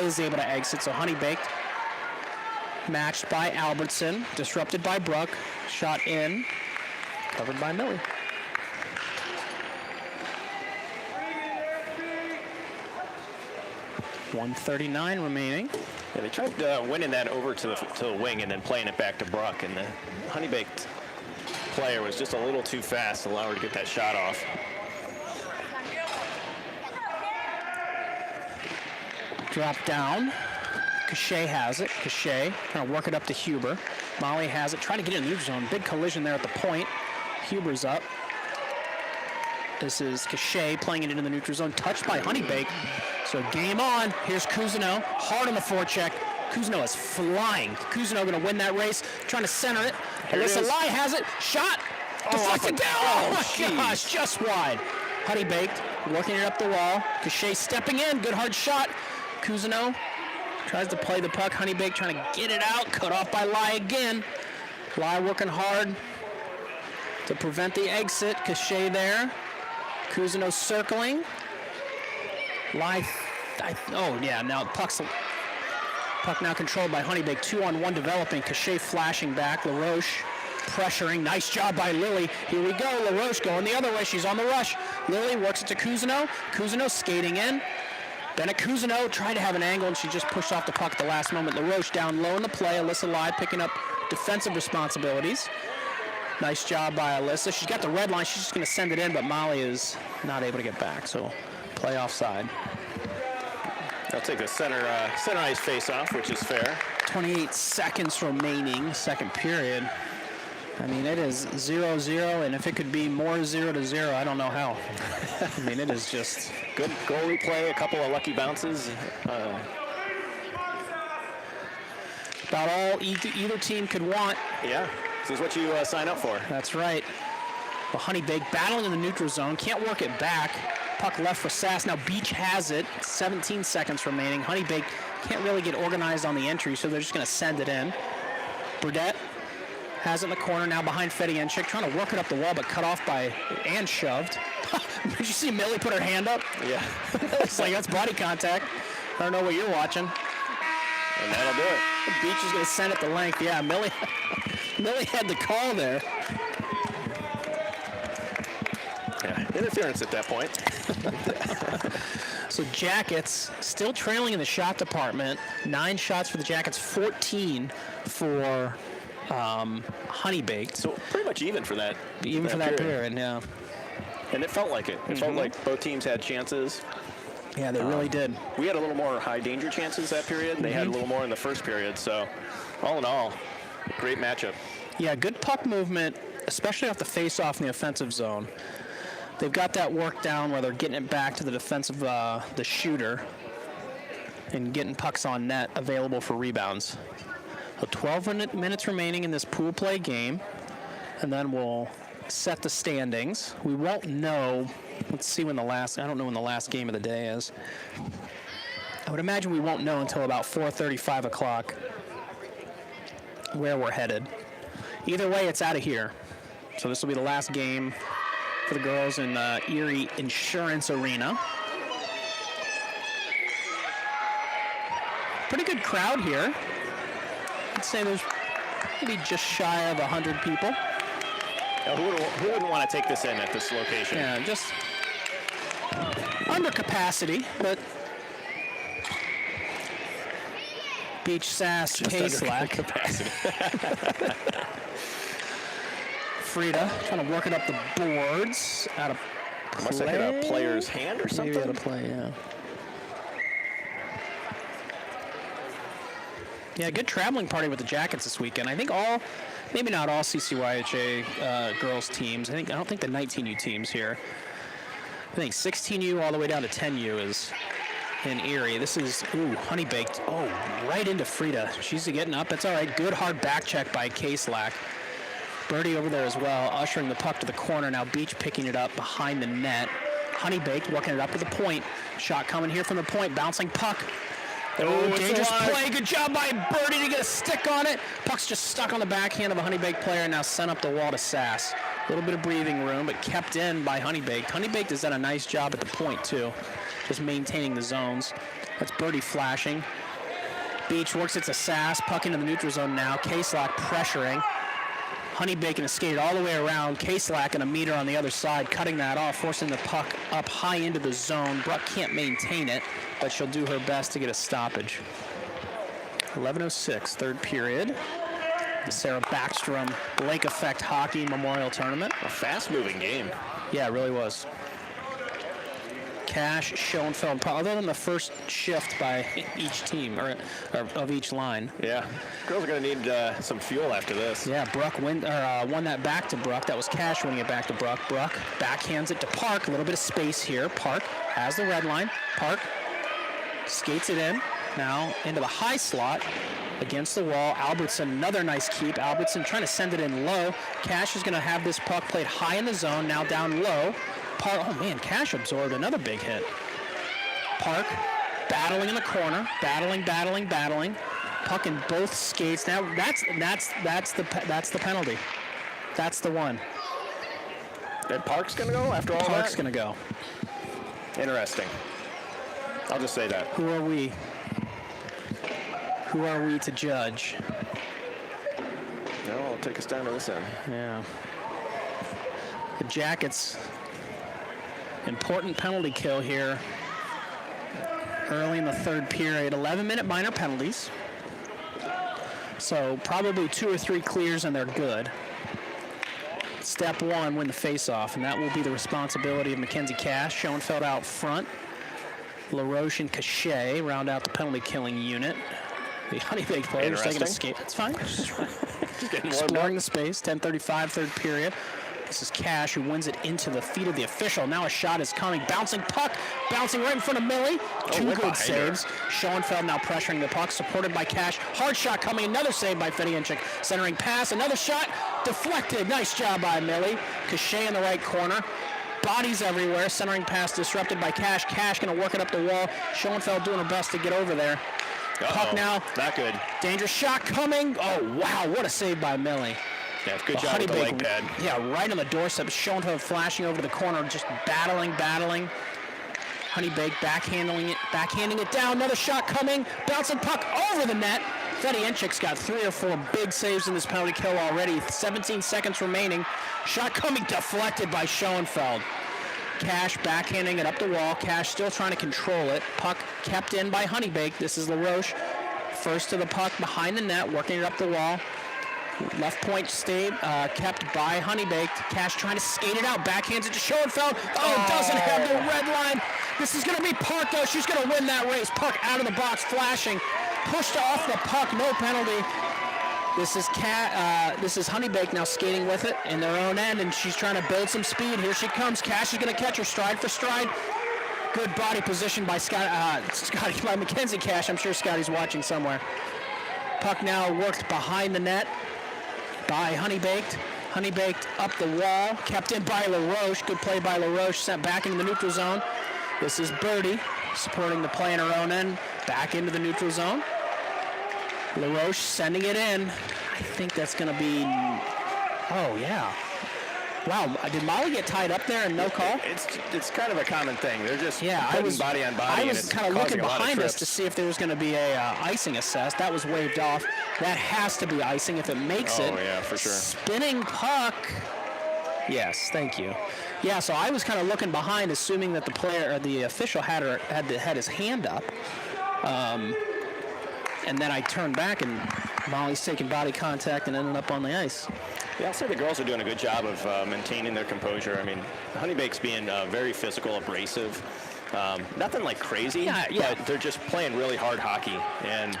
is able to exit, so Honeybaked matched by Albertson. Disrupted by Bruck. Shot in. Covered by Millie. .139 remaining. Yeah, they tried winning that over to the wing and then playing it back to Bruck, and the Honeybaked player was just a little too fast to allow her to get that shot off. Drop down. Cachet has it. Cachet trying to work it up to Huber. Molly has it, trying to get in the neutral zone. Big collision there at the point. Huber's up. This is Cachet playing it into the neutral zone. Touched by Honeybaked. So game on. Here's Cousineau. Hard on the forecheck. Cousineau is flying. Cousineau going to win that race. Trying to center it. Alyssa Lai has it. Shot. Deflected down. Oh my gosh. Just wide. Honeybaked working it up the wall. Cachet stepping in. Good hard shot. Cousineau tries to play the puck. Honeybaked trying to get it out. Cut off by Lai again. Lai working hard to prevent the exit. Cachet there. Cousineau circling. Lai, now puck now controlled by Honeybaked. 2-on-1 developing. Cachet flashing back. LaRoche pressuring. Nice job by Lily. Here we go. LaRoche going the other way. She's on the rush. Lily works it to Cousineau. Cousineau skating in. Bennett Cousineau tried to have an angle, and she just pushed off the puck at the last moment. LaRoche down low in the play. Alyssa Lai picking up defensive responsibilities. Nice job by Alyssa. She's got the red line. She's just going to send it in, but Molly is not able to get back, so play offside. They'll take the center ice face-off, which is fair. 28 seconds remaining, second period. I mean, it is 0-0, and if it could be more 0-0, I don't know how. I mean, it is just good goalie play, a couple of lucky bounces. About all either team could want. Yeah, this is what you sign up for. That's right. Well, Honeybaked battling in the neutral zone, can't work it back. Puck left for Sass. Now Beach has it. 17 seconds remaining. Honeybaked can't really get organized on the entry, so they're just going to send it in. Burdette has it in the corner now behind Fedienchik, trying to work it up the wall, but cut off by and shoved. Did you see Millie put her hand up? Yeah. It's like, that's body contact. I don't know what you're watching. And that'll do it. Beach is going to send it the length. Yeah, Millie had the call there. Yeah, interference at that point. So Jackets still trailing in the shot department. 9 shots for the Jackets, 14 for Honeybaked. So pretty much even for that. Even for that period, yeah. And it felt like it. It felt like both teams had chances. Yeah, they really did. We had a little more high danger chances that period. They had a little more in the first period. So all in all, great matchup. Yeah, good puck movement, especially off the face-off in the offensive zone. They've got that work down where they're getting it back to the defensive, the shooter, and getting pucks on net available for rebounds. So 12 minutes remaining in this pool play game, and then we'll set the standings. We won't know. Let's see when I don't know when the last game of the day is. I would imagine we won't know until about 4:30, 5 o'clock where we're headed. Either way, it's out of here. So this will be the last game for the girls in Erie Insurance Arena. Pretty good crowd here. I'd say there's maybe just shy of 100 people. Who wouldn't want to take this in at this location? Yeah, just under capacity, but Beach Sass K-Slack. Capacity. Frida trying to work it up the boards out of play. Must have hit a player's hand or something. Maybe out of play, yeah. Yeah, good traveling party with the Jackets this weekend. I think maybe not all CCYHA girls teams. I don't think the 19U teams here. I think 16U all the way down to 10U is in Erie. This is, Honeybaked. Oh, right into Frida. She's getting up. That's all right. Good hard back check by K-Slack. Birdie over there as well, ushering the puck to the corner. Now Beach picking it up behind the net. Honeybaked working it up to the point. Shot coming here from the point. Bouncing puck. Oh, dangerous play. Good job by Birdie to get a stick on it. Puck's just stuck on the backhand of a Honeybaked player and now sent up the wall to Sass. A little bit of breathing room, but kept in by Honeybaked. Honeybaked has done a nice job at the point, too. Just maintaining the zones. That's Birdie flashing. Beach works it to Sass. Puck into the neutral zone now. K-Slack pressuring. Honeybaked has skated all the way around. K-Slack and a meter on the other side, cutting that off, forcing the puck up high into the zone. Bruck can't maintain it, but she'll do her best to get a stoppage. 11:06, third period. The Sarah Backstrom Lake Effect Hockey Memorial Tournament. A fast-moving game. Yeah, it really was. Cash, Schoenfeld, other than the first shift by each team, or of each line. Yeah, girls are going to need some fuel after this. Yeah, Bruck won that back to Bruck. That was Cash winning it back to Bruck. Bruck backhands it to Park. A little bit of space here. Park has the red line. Park skates it in. Now into the high slot against the wall. Albertson, another nice keep. Albertson trying to send it in low. Cash is going to have this puck played high in the zone. Now down low. Park, oh man, Cash absorbed another big hit. Park battling in the corner, battling. Puck in both skates. Now that's the penalty. That's the one. And Park's gonna go after all that? Park's gonna go. Interesting. I'll just say that. Who are we? Who are we to judge? No, I'll take us down to this end. Yeah. The Jackets. Important penalty kill here early in the third period. 11-minute minor penalties. So probably 2 or 3 clears and they're good. Step 1, win the faceoff, and that will be the responsibility of Mackenzie Cash. Schoenfeld out front. LaRoche and Cachet round out the penalty killing unit. The Honeybaked player is taking a skate. That's fine. Just exploring the space. 10:35, third period. This is Cash who wins it into the feet of the official. Now a shot is coming. Bouncing puck. Bouncing right in front of Millie. Two good saves. Schoenfeld now pressuring the puck. Supported by Cash. Hard shot coming. Another save by Fedianchik. Centering pass. Another shot. Deflected. Nice job by Millie. Cachet in the right corner. Bodies everywhere. Centering pass disrupted by Cash. Cash going to work it up the wall. Schoenfeld doing her best to get over there. Puck now. Not good. Dangerous shot coming. Oh, wow. What a save by Millie. Yeah, good job with the leg pad. Yeah, right on the doorstep. Schoenfeld flashing over to the corner, just battling. Honeybaked backhanding it down. Another shot coming. Bouncing puck over the net. Fedianchik's got 3 or 4 big saves in this penalty kill already. 17 seconds remaining. Shot coming, deflected by Schoenfeld. Cash backhanding it up the wall. Cash still trying to control it. Puck kept in by Honeybaked. This is LaRoche. First to the puck behind the net, working it up the wall. Left point stayed, kept by Honeybaked. Cash trying to skate it out. Backhands it to Schoenfeld. Doesn't have the red line. This is going to be Park, though. She's going to win that race. Park out of the box, flashing. Pushed off the puck, no penalty. This is Honeybaked now skating with it in their own end, and she's trying to build some speed. Here she comes. Cash is going to catch her stride for stride. Good body position by by Mackenzie Cash. I'm sure Scotty's watching somewhere. Puck now worked behind the net by Honeybaked. Honeybaked up the wall, kept in by LaRoche. Good play by LaRoche, sent back into the neutral zone. This is Birdie supporting the play in her own end, back into the neutral zone. LaRoche sending it in. I think that's going to be, oh yeah. Wow, did Molly get tied up there and no call? It's kind of a common thing. They're just putting body on body. I was kind of looking behind us to see if there was going to be a icing assessed. That was waved off. That has to be icing if it makes it. Oh yeah, for sure. Spinning puck. Yes, thank you. Yeah, so I was kind of looking behind, assuming that the player or the official had his hand up. And then I turned back, and Molly's taking body contact and ended up on the ice. Yeah, I'll say the girls are doing a good job of maintaining their composure. I mean, Honeybaked's being very physical, abrasive. Nothing like crazy, but they're just playing really hard hockey. And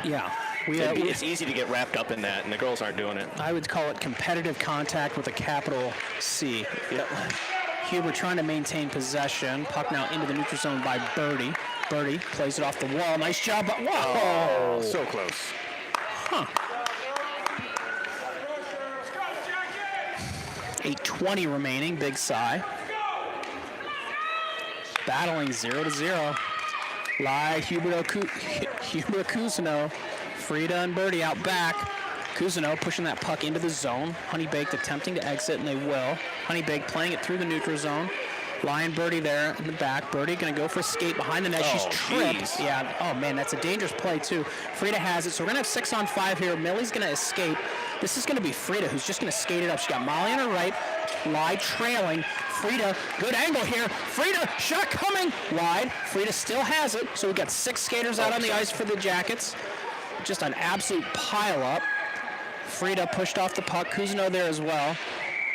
it's easy to get wrapped up in that, and the girls aren't doing it. I would call it competitive contact with a capital C. Yep. Huber trying to maintain possession. Puck now into the neutral zone by Birdie. Birdie plays it off the wall. Nice job. But whoa! Oh, so close. Huh. 8:20 remaining. Big sigh. Battling 0-0. Lai, Huber, Cousineau. Frida and Birdie out back. Cousineau pushing that puck into the zone. Honeybaked attempting to exit, and they will. Honeybaked playing it through the neutral zone. Lion Birdie there in the back. Birdie going to go for a skate behind the net. She's tripped. Geez. Yeah. Oh, man, that's a dangerous play, too. Frida has it. So we're going to have 6-on-5 here. Millie's going to escape. This is going to be Frida who's just going to skate it up. She's got Molly on her right. Lai trailing. Frida, good angle here. Frida, shot coming. Wide. Frida still has it. So we've got 6 skaters out on the ice for the Jackets. Just an absolute pile up. Frida pushed off the puck. Cousineau there as well.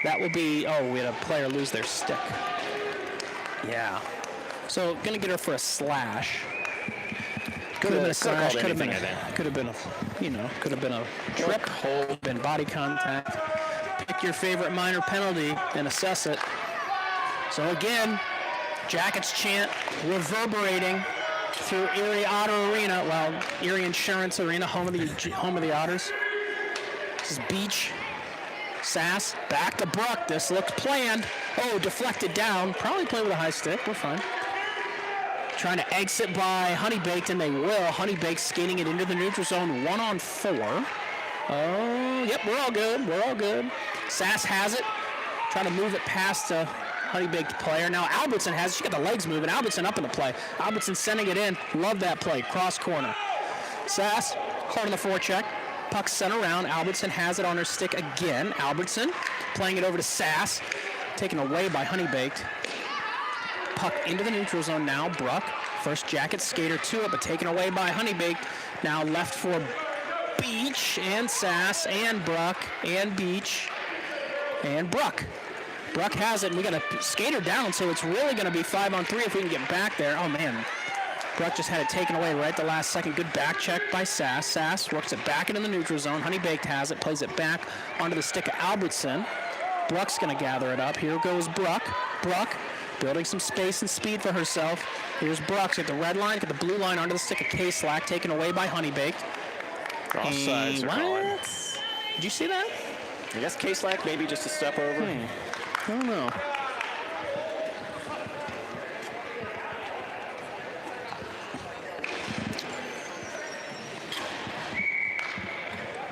That will be, we had a player lose their stick. Yeah. So gonna get her for a slash. Could have been a slash. Could have been a trip. Hold. Been body contact. Pick your favorite minor penalty and assess it. So again, Jackets chant reverberating through Erie Otter Arena. Well, Erie Insurance Arena, home of the Otters. This is Beach. Sass, back to Bruck. This looks planned. Oh, deflected down. Probably play with a high stick. We're fine. Trying to exit by Honeybaked, and they will. Honeybaked skating it into the neutral zone. 1-on-4. Oh, yep, we're all good. We're all good. Sass has it. Trying to move it past a Honeybaked player. Now Albertson has it. She got the legs moving. Albertson up in the play. Albertson sending it in. Love that play. Cross corner. Sass, hard on the forecheck. Puck sent around. Albertson has it on her stick again. Albertson playing it over to Sass. Taken away by Honeybaked. Puck into the neutral zone now. Bruck. First Jacket skater to it, but taken away by Honeybaked. Now left for Beach and Sass and Bruck and Beach and Bruck. Bruck has it, and we got a skater down, so it's really going to be 5-on-3 if we can get back there. Oh, man. Bruck just had it taken away right at the last second. Good back check by Sass. Sass works it back into the neutral zone. Honeybaked has it, plays it back onto the stick of Albertson. Bruck's going to gather it up. Here goes Bruck. Bruck building some space and speed for herself. Here's Bruck. She's at the red line, got the blue line onto the stick of K-Slack, taken away by Honeybaked. Offsides are calling. Did you see that? I guess K-Slack maybe just a step over. I don't know.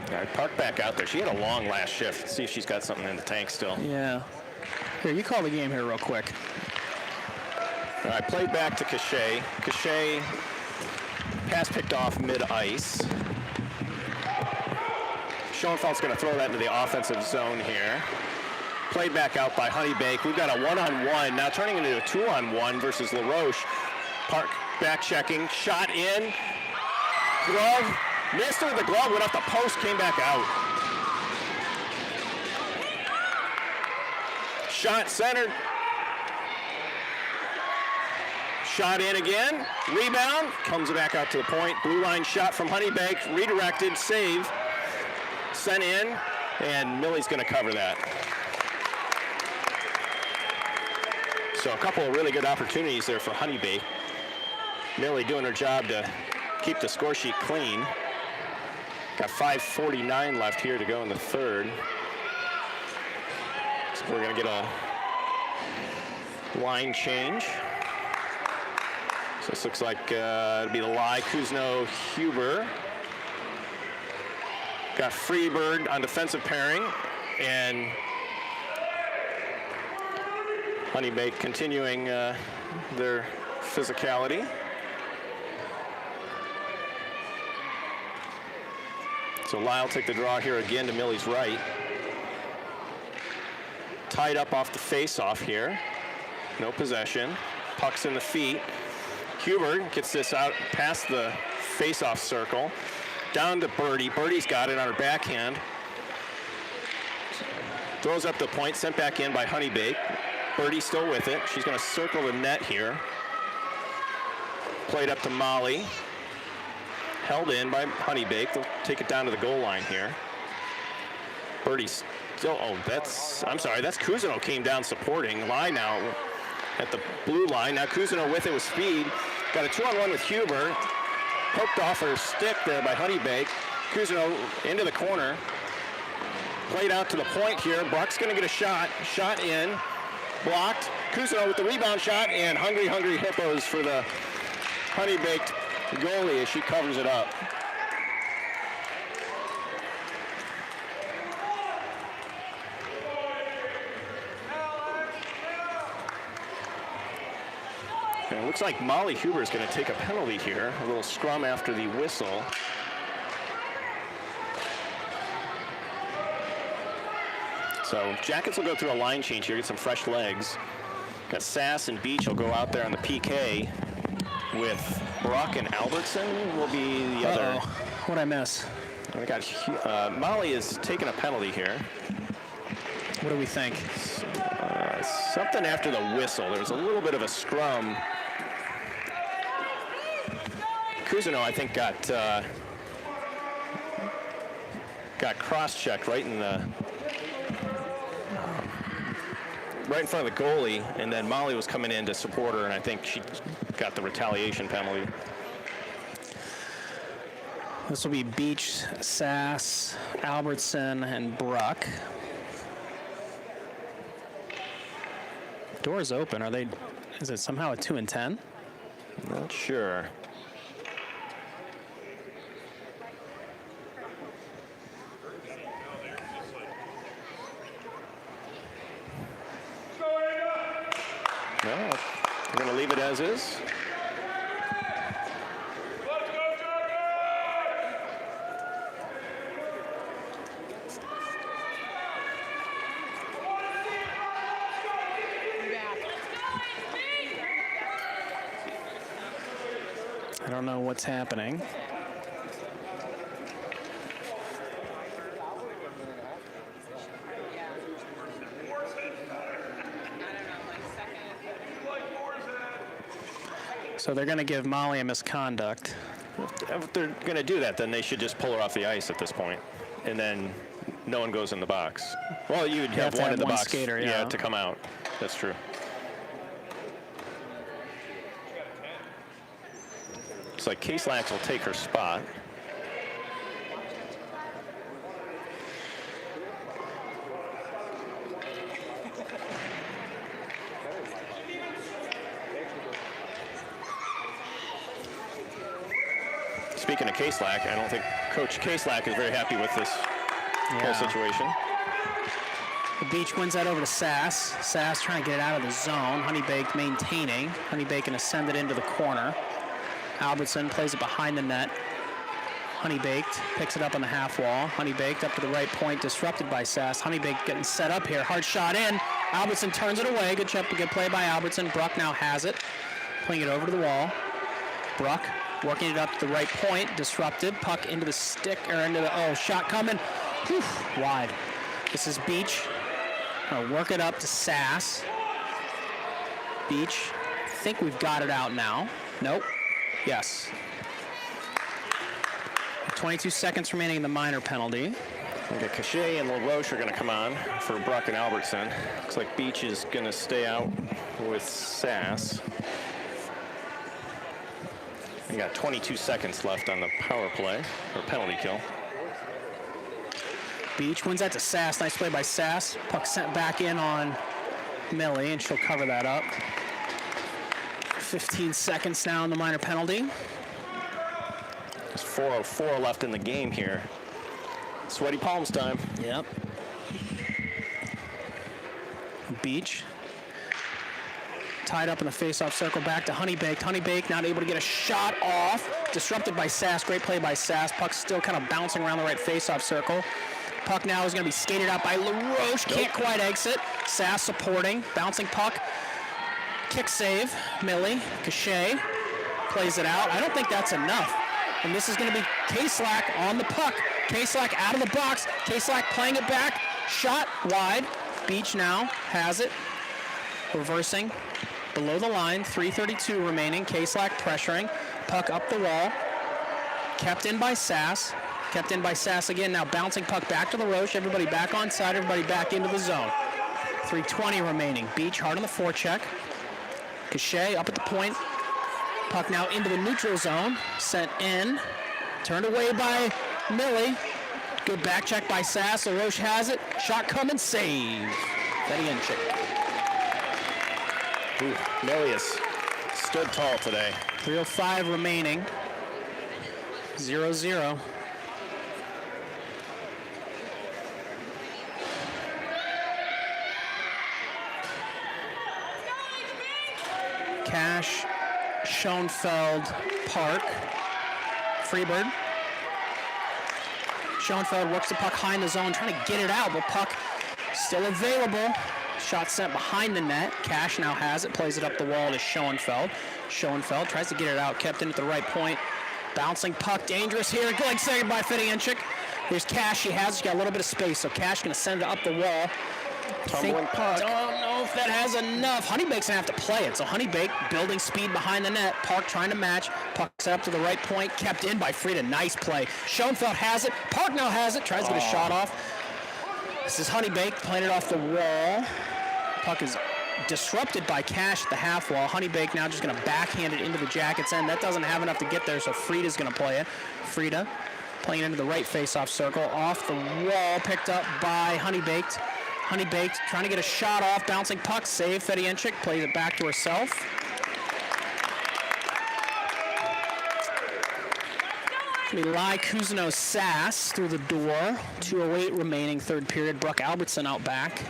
All right, Park back out there. She had a long last shift. Let's see if she's got something in the tank still. Yeah. Here, you call the game here real quick. All right, played back to Cachet. Cachet, pass picked off mid-ice. Schoenfeld's going to throw that into the offensive zone here. Played back out by Honeybaked. We've got a one-on-one, now turning into a two-on-one versus LaRoche. Park back checking, shot in. Glove, missed her with the glove, went off the post, came back out. Shot centered. Shot in again. Rebound. Comes back out to the point. Blue line shot from Honeybaked. Redirected. Save. Sent in. And Millie's going to cover that. So a couple of really good opportunities there for Honeybaked. Millie doing her job to keep the score sheet clean. Got 5:49 left here to go in the third. So we're going to get a line change. So this looks like it'll be the lie. Kuzno, Huber. Got Freebird on defensive pairing. And Honeybaked continuing their physicality. So Lyle take the draw here again to Millie's right. Tied up off the face-off here. No possession. Puck's in the feet. Huber gets this out past the face-off circle. Down to Birdie. Birdie's got it on her backhand. Throws up the point, sent back in by Honeybaked. Birdie still with it. She's going to circle the net here. Played up to Molly. Held in by Honeybaked. They'll take it down to the goal line here. Birdie's still, I'm sorry, that's Kuzno came down supporting. Lie now at the blue line. Now Kuzno with it with speed. Got a 2-on-1 with Huber. Poked off her stick there by Honeybaked. Kuzno into the corner. Played out to the point here. Bruck's going to get a shot. Shot in. Blocked. Kuzno with the rebound shot. And hungry hippos for the Honeybaked goalie as she covers it up. And it looks like Molly Huber is going to take a penalty here. A little scrum after the whistle. So Jackets will go through a line change here, get some fresh legs. Got Sass and Beach will go out there on the PK with Brock and Albertson will be the other. What'd I miss? We got Molly is taking a penalty here. What do we think? Something after the whistle. There was a little bit of a scrum. Kuzno, I think, got cross-checked right in the right in front of the goalie, and then Molly was coming in to support her, and I think she got the retaliation penalty. This will be Beach, Sass, Albertson, and Bruck. Doors open. Is it somehow a 2 and 10? Not sure. No, we're going to leave it as is. I don't know what's happening. So they're going to give Molly a misconduct. If they're going to do that, then they should just pull her off the ice at this point, and then no one goes in the box. Well, you'd have one in the box, skater, yeah, to come out. That's true. It's like Case-Lax will take her spot. Speaking of Case-Lax, I don't think Coach Case-Lax is very happy with this whole situation. The Beach wins that over to Sass. Sass trying to get it out of the zone. Honeybaked maintaining. Honeybaked going to send it into the corner. Albertson plays it behind the net. Honeybaked picks it up on the half wall. Honeybaked up to the right point, disrupted by Sass. Honeybaked getting set up here. Hard shot in. Albertson turns it away. Good play by Albertson. Bruck now has it. Playing it over to the wall. Bruck working it up to the right point. Disrupted. Puck into the stick, or into the, shot coming. Whew, wide. This is Beach. Work it up to Sass. Beach. I think we've got it out now. Nope. Yes. 22 seconds remaining in the minor penalty. Cachet and LaRoche are going to come on for Bruck and Albertson. Looks like Beach is going to stay out with Sass. We got 22 seconds left on the power play, or penalty kill. Beach wins that to Sass. Nice play by Sass. Puck sent back in on Millie, and she'll cover that up. 15 seconds now in the minor penalty. There's 4:04 left in the game here. Sweaty palms time. Yep. Beach. Tied up in the face-off circle, back to Honeybaked. Honeybaked not able to get a shot off. Disrupted by Sass. Great play by Sass. Puck still kind of bouncing around the right face-off circle. Puck now is going to be skated out by LaRoche. Can't quite exit. Sass supporting. Bouncing puck. Kick save. Millie. Cachet plays it out. I don't think that's enough. And this is going to be Case-Lax on the puck. Case-Lax out of the box. Case-Lax playing it back. Shot wide. Beach now has it. Reversing. Below the line. 3:32 remaining. Case-Lax pressuring. Puck up the wall. Kept in by Sass. Kept in by Sass again. Now bouncing puck back to LaRoche. Everybody back on side. Everybody back into the zone. 3:20 remaining. Beach hard on the forecheck. Cachet up at the point. Puck now into the neutral zone. Sent in. Turned away by Millie. Good back check by Sass. LaRoche has it. Shot coming. Save. Fedienchik. Millie has stood tall today. 3:05 remaining. 0-0. Cash, Schoenfeld, Park, Freebird. Schoenfeld works the puck high in the zone, trying to get it out, but puck still available. Shot sent behind the net. Cash now has it, plays it up the wall to Schoenfeld. Schoenfeld tries to get it out, kept in at the right point. Bouncing puck, dangerous here. Good saved by Fedienchik. Here's Cash, she has, she's got a little bit of space, so Cash gonna send it up the wall. Tumbling puck. Don't know if that has enough. Honeybake's gonna have to play it. So Honeybaked building speed behind the net. Park trying to match. Puck set up to the right point. Kept in by Frieda. Nice play. Schoenfeld has it. Park now has it. Tries to get a shot off. This is Honeybaked playing it off the wall. Puck is disrupted by Cash at the half wall. Honeybaked now just gonna backhand it into the Jackets end. That doesn't have enough to get there, so Frieda's gonna play it. Frieda playing it into the right face-off circle. Off the wall, picked up by Honeybaked. Honeybaked trying to get a shot off, bouncing puck, save. Fedienchik plays it back to herself. Lai Kuzno Sass through the door. 2:08 remaining, third period. Bruck Albertson out back.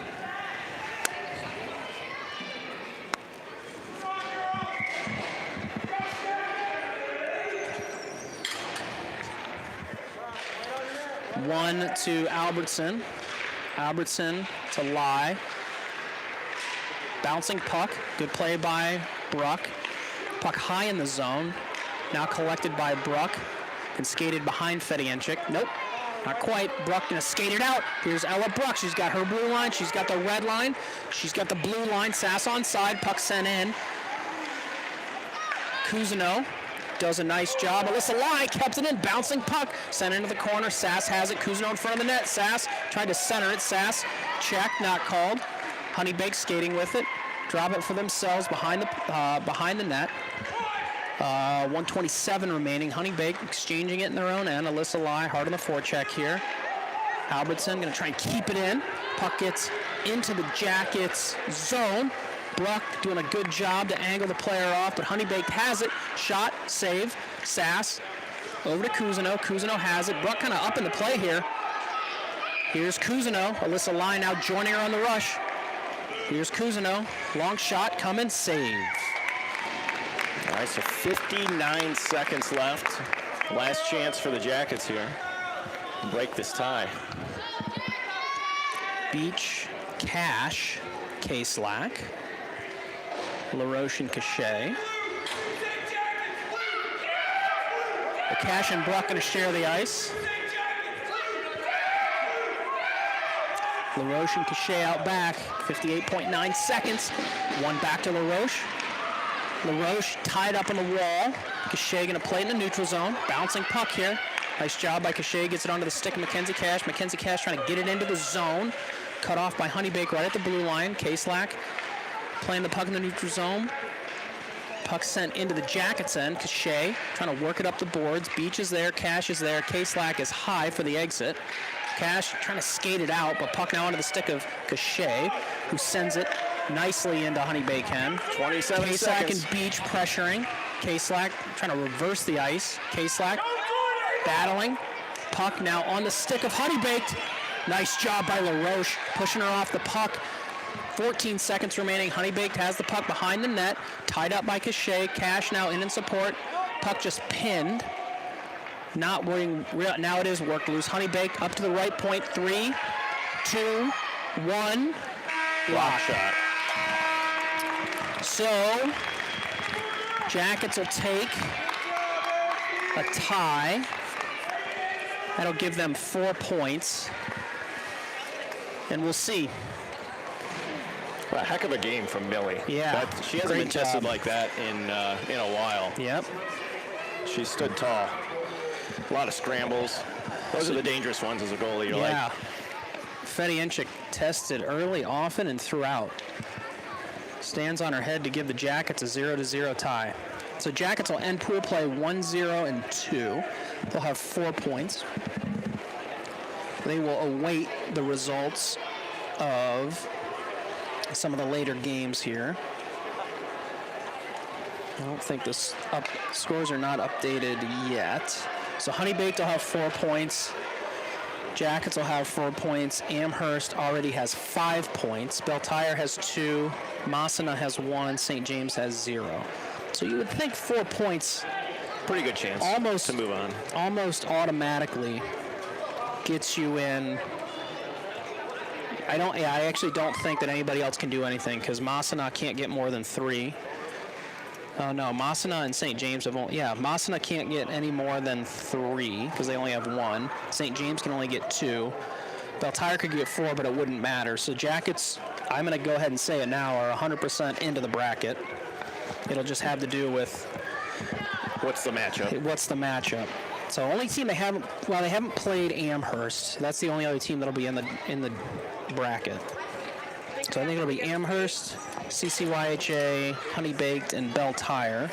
One to Albertson. Albertson to Lai. Bouncing puck. Good play by Bruck. Puck high in the zone. Now collected by Bruck. And skated behind Fedienchik. Nope, not quite. Bruck gonna skate it out. Here's Ella Bruck. She's got her blue line. She's got the red line. She's got the blue line. Sass on side. Puck sent in. Cousineau does a nice job. Alyssa Lai kept it in, bouncing puck, sent into the corner. Sass has it. Cousineau in front of the net. Sass tried to center it. Sass check, not called. Honeybaked skating with it. Drop it for themselves behind the net. 1:27 remaining. Honeybaked exchanging it in their own end. Alyssa Lai hard on the forecheck here. Albertson going to try and keep it in. Puck gets into the Jackets zone. Bruck doing a good job to angle the player off, but Honeybaked has it. Shot, save, Sass. Over to Cousineau. Cousineau has it. Bruck kind of up in the play here. Here's Cousineau. Alyssa Lai now joining her on the rush. Here's Cousineau. Long shot coming, save. All right, so 59 seconds left. Last chance for the Jackets here. Break this tie. Beach, Cash, K-Slack, LaRoche and Cachet. The Cash and Bruck going to share the ice. LaRoche and Cachet out back. 58.9 seconds. One back to LaRoche. LaRoche tied up on the wall. Cachet going to play in the neutral zone. Bouncing puck here. Nice job by Cachet. Gets it onto the stick of Mackenzie Cash. Mackenzie Cash trying to get it into the zone. Cut off by Honeybaked right at the blue line. K-Slack playing the puck in the neutral zone. Puck sent into the Jackets end. Cachet trying to work it up the boards. Beach is there. Cash is there. K-Slack is high for the exit. Cash trying to skate it out, but puck now onto the stick of Cachet, who sends it nicely into Honeybaked end. 27 K-Slack seconds. and Beach pressuring. K-Slack trying to reverse the ice. K-Slack battling. Puck now on the stick of Honeybaked. Nice job by LaRoche, pushing her off the puck. 14 seconds remaining. Honeybaked has the puck behind the net, tied up by Cachet. Cash now in support. Puck just pinned. Not working. Now it is worked loose. Honeybaked up to the right point. 3, 2, 1. Block shot. So, Jackets will take a tie. That'll give them 4 points. And we'll see. Well, a heck of a game from Millie. Yeah, She hasn't great been tested job. like that in a while. Yep. She stood tall. A lot of scrambles. Those are the dangerous ones as a goalie. You're Yeah. like, Fedienchik tested early, often, and throughout. Stands on her head to give the Jackets a 0-0 tie. So Jackets will end pool play 1-0 and 2. They'll have 4 points. They will await the results of some of the later games here. I don't think the scores are not updated yet. So Honeybaked will have 4 points. Jackets will have 4 points. Amherst already has 5 points. Beltire has 2. Massena has 1. St. James has 0. So you would think 4 points pretty good chance almost to move on. Almost automatically gets you in. I actually don't think that anybody else can do anything because Massena can't get more than 3. Oh no, Massena and St. James have only, Massena can't get any more than 3 because they only have 1. St. James can only get 2. Beltire could get 4, but it wouldn't matter. So Jackets, I'm going to go ahead and say it now, are 100% into the bracket. It'll just have to do with what's the matchup. So only team they haven't played Amherst. That's the only other team that'll be in the bracket. So I think it'll be Amherst, CCYHA, Honeybaked, and Beltire.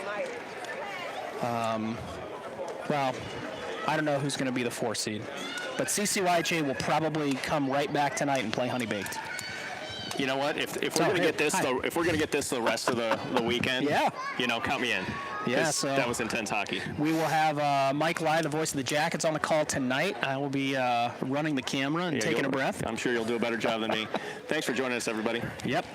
Well, I don't know who's going to be the 4 seed, but CCYHA will probably come right back tonight and play Honeybaked. You know what? If we're going to get this, if we're going to get this the rest of the weekend, count me in. Yeah, so that was intense hockey. We will have Mike Lai, the voice of the Jackets, on the call tonight. I will be running the camera and taking a breath. I'm sure you'll do a better job than me. Thanks for joining us, everybody. Yep.